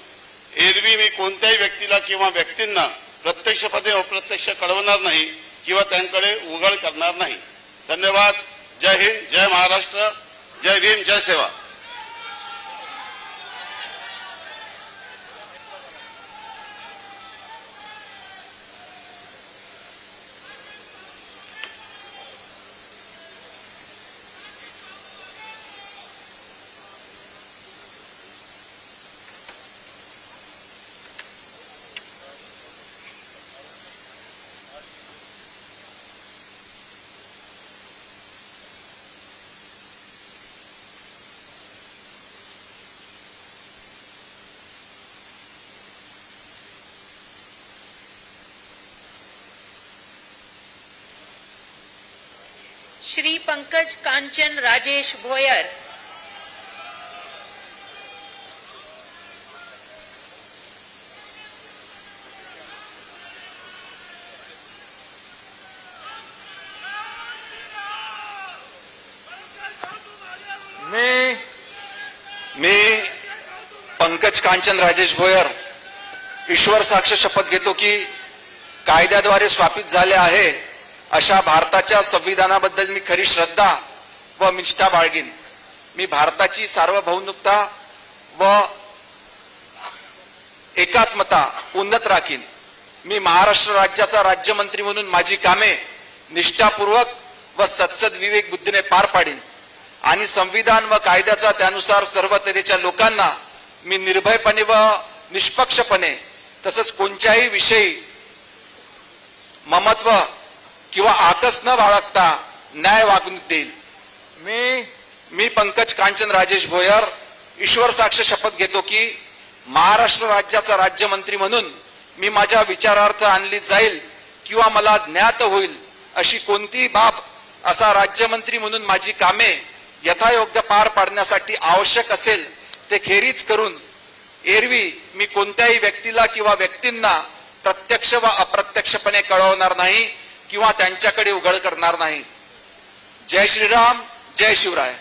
एरवी मी कोणत्याही व्यक्तीला किंवा व्यक्तींना प्रत्यक्षपणे अप्रत्यक्ष कळवणार नाही किंवा त्यांकडे उघड करणार नाही. धन्यवाद. जय हिंद, जय महाराष्ट्र, जय भीम, जय सेवा. श्री पंकज कांचन राजेश भोयर. मी पंकज कांचन राजेश भोयर ईश्वर साक्ष शपथ घेतो की कायद्याद्वारे स्थापित झाले आहे अशा भारताच्या संविधानाबद्दल मी खरी श्रद्धा व निष्ठा बाळगीन. मी भारताची सार्वभौमता व एकात्मता उन्नत राखीन. मी महाराष्ट्र राज्याचा राज्यमंत्री म्हणून माझी कामे निष्ठापूर्वक व सत्सद विवेक बुद्धीने पार पाडीन आणि संविधान व कायद्याचा त्यानुसार सर्व तऱ्हेच्या लोकांना मी निर्भयपणे व निष्पक्षपणे तसंच कोणत्याही विषयी ममत्व किंवा आकस न बाळगता न्याय वागणूक देईल. मी पंकज कांचन राजेश भोयर ईश्वर साक्ष शपथ घेतो की महाराष्ट्र राज्याचा राज्यमंत्री म्हणून मी माझ्या विचारार्थ आणली जाईल किंवा मला ज्ञात होईल अशी कोणतीही बाब असा राज्यमंत्री म्हणून माझी कामे यथायोग्य पार पाडण्यासाठी आवश्यक असेल ते खेरीज करून एरवी मी कोणत्याही व्यक्तीला किंवा व्यक्तींना प्रत्यक्ष व अप्रत्यक्षपणे कळवणार नाही किंवा त्यांच्याकडे उघड करणार नाही. जय श्रीराम, जय शिवराय.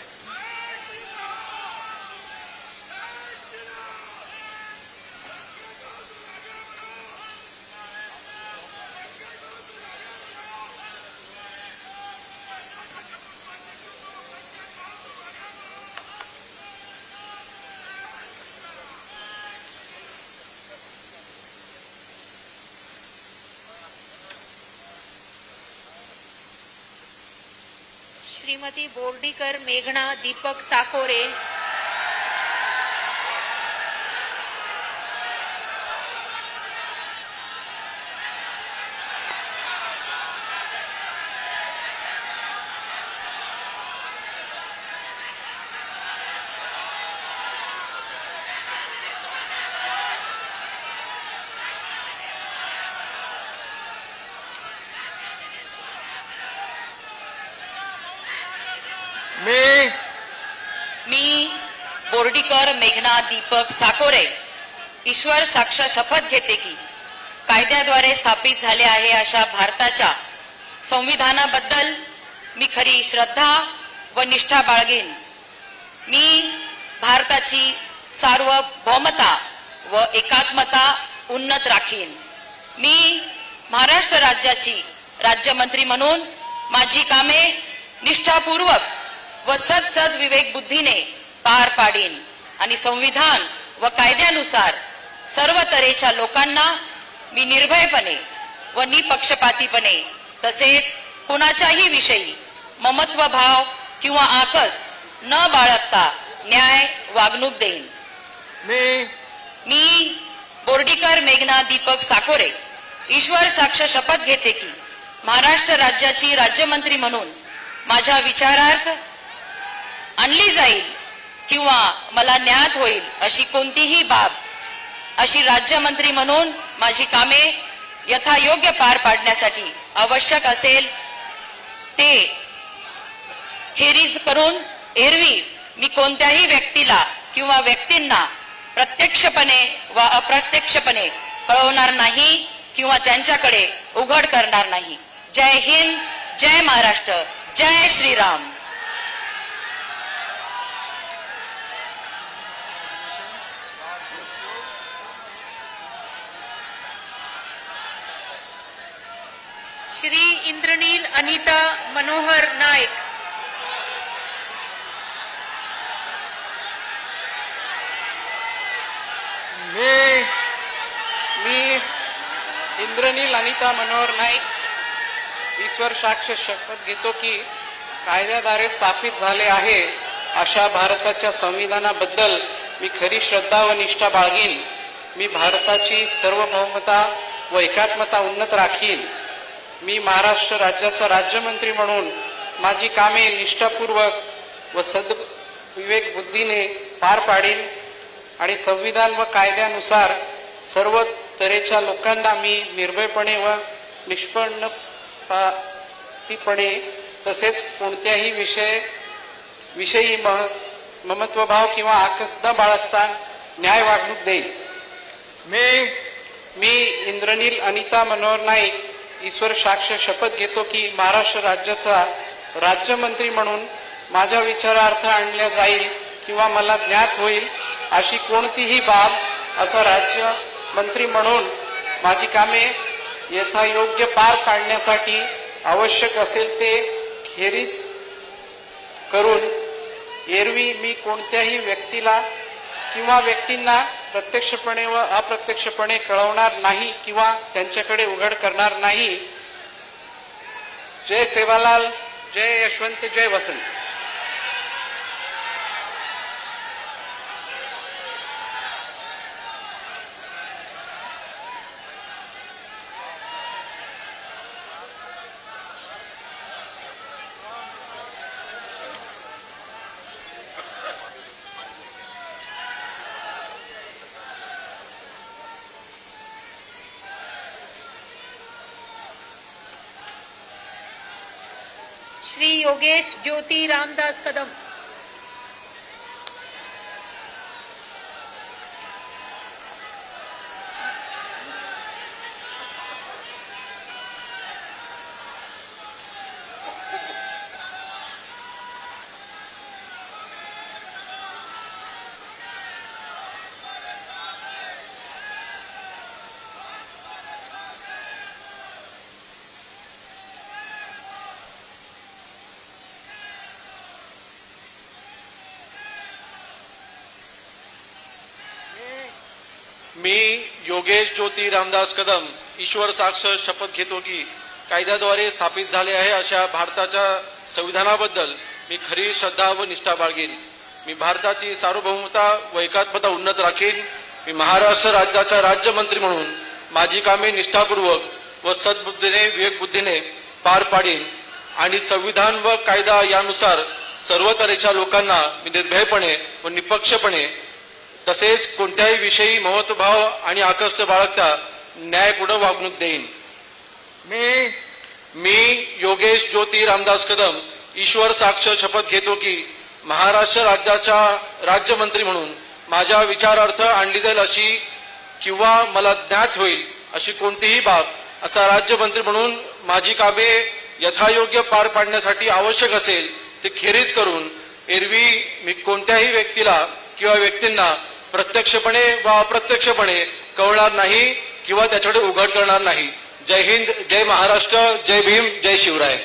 श्रीमती बोर्डीकर मेघना दीपक साकोरे. बोर्डीकर मेघना दीपक साकोरे ईश्वर साक्ष शपथ घेते की कायद्याद्वारे स्थापित झाले आहे अशा भारताच्या संविधानाबद्दल मी खरी श्रद्धा व निष्ठा बाळगेन. मी भारताची सार्वभौमता व एकात्मता उन्नत राखीन. मी महाराष्ट्र राज्याची राज्यमंत्री म्हणून माझी कामे निष्ठापूर्वक व सद विवेक बुद्धीने पार पाडीन आणि संविधान व कायद्यानुसार सर्व तऱ्हेच्या लोकांना मी निर्भयपणे व निपक्षपातीपणे तसेच कोणाच्याही विषयी ममत्व भाव किंवा आकस न बाळगता न्याय वागणूक देईन. मी बोर्डीकर मेघना दीपक साकोरे ईश्वर साक्ष शपथ घेते की महाराष्ट्र राज्याची राज्यमंत्री म्हणून माझ्या विचारार्थ आणली जाईल किंवा मला ज्ञात होईल अशी कोणतीही बाब अशी राज्यमंत्री म्हणून माझी कामे यथायोग्य पार पाडण्यासाठी आवश्यक असेल ते खेरीज करून एरवी मी कोणत्याही व्यक्तीला किंवा व्यक्तींना प्रत्यक्षपणे व अप्रत्यक्षपणे कळवणार नाही किंवा त्यांच्याकडे उघड करणार नाही. जय हिंद, जय महाराष्ट्र, जय श्रीराम. श्री इंद्रनील अनिता मनोहर नाईक. मी इंद्रनील अनिता मनोहर नाईक ईश्वर साक्ष शपथ घेतो की कायद्याद्वारे स्थापित झाले आहे अशा भारताच्या संविधानाबद्दल मी खरी श्रद्धा व निष्ठा बाळगीन. मी भारताची सार्वभौमता व एकात्मता उन्नत राखीन. मी महाराष्ट्र राज्याचा राज्यमंत्री म्हणून माझी कामे निष्ठापूर्वक व सद्विवेक बुद्धीने पार पाडीन आणि संविधान व कायद्यानुसार सर्व तऱ्हेच्या लोकांना मी निर्भयपणे व निष्पक्षपातीपणे तसेच कोणत्याही विषयी ममत्वभाव किंवा आकस न बाळगता न्याय वागणूक देईल. मी इंद्रनील अनिता मनोहर नाईक ईश्वर साक्ष शपथ घेतो की महाराष्ट्र राज्याचा राज्यमंत्री म्हणून माझ्या विचारार्थ आणल्या जाईल किंवा मला ज्ञात होईल अशी कोणतीही बाब असा राज्यमंत्री म्हणून माझी कामे यथायोग्य पार पाडण्यासाठी आवश्यक असेल ते खेरीज करून एरवी मी कोणत्याही व्यक्तीला किंवा व्यक्तींना प्रत्यक्षपणे व अप्रत्यक्षपणे कळवणार नाही किंवा त्यांच्याकडे उघड करणार नाही. जय सेवालाल, जय यशवंत, जय वसंत. श्री योगेश ज्योति रामदास कदम. मी योगेश ज्योति रामदास कदम ईश्वर साक्ष शपथ घेतो की कायद्याद्वारे स्थापित झाले आहे अशा भारताच्या संविधानाबद्दल मी खरी श्रद्धा व निष्ठा बाळगेन. मी भारताची सार्वभौमता व एकात्मता उन्नत राखीन. मी महाराष्ट्र राज्याचा राज्यमंत्री म्हणून माझी कामे निष्ठापूर्वक व सद्बुद्धीने विवेकबुद्धीने पार पाडीन आणि संविधान व कायदा यानुसार सर्व तऱ्हेच्या लोकांना मी निर्भयपणे व निपक्षपणे तसेच कोणत्याही विषयी महत्वभाव आणि आकस्त बाळगता न्यायपूर्ण वागणूक देईन. मी योगेश ज्योति रामदास कदम ईश्वर साक्ष शपथ घेतो की महाराष्ट्र राज्याच्या राज्यमंत्री म्हणून माझ्या विचारार्थ आणली जाईल अशी किंवा मला ज्ञात होईल अशी कोणतीही बाब असा राज्यमंत्री म्हणून माझी कामे यथायोग्य पार पाडण्यासाठी आवश्यक असेल ते खेरीज करून एरवी मी कोणत्याही व्यक्तीला किंवा व्यक्तींना प्रत्यक्षपणे वा अप्रत्यक्षपणे कळणार नाही किंवा त्याच्याकडे उघड करणार नाही. जय हिंद, जय महाराष्ट्र, जय भीम, जय शिवराय.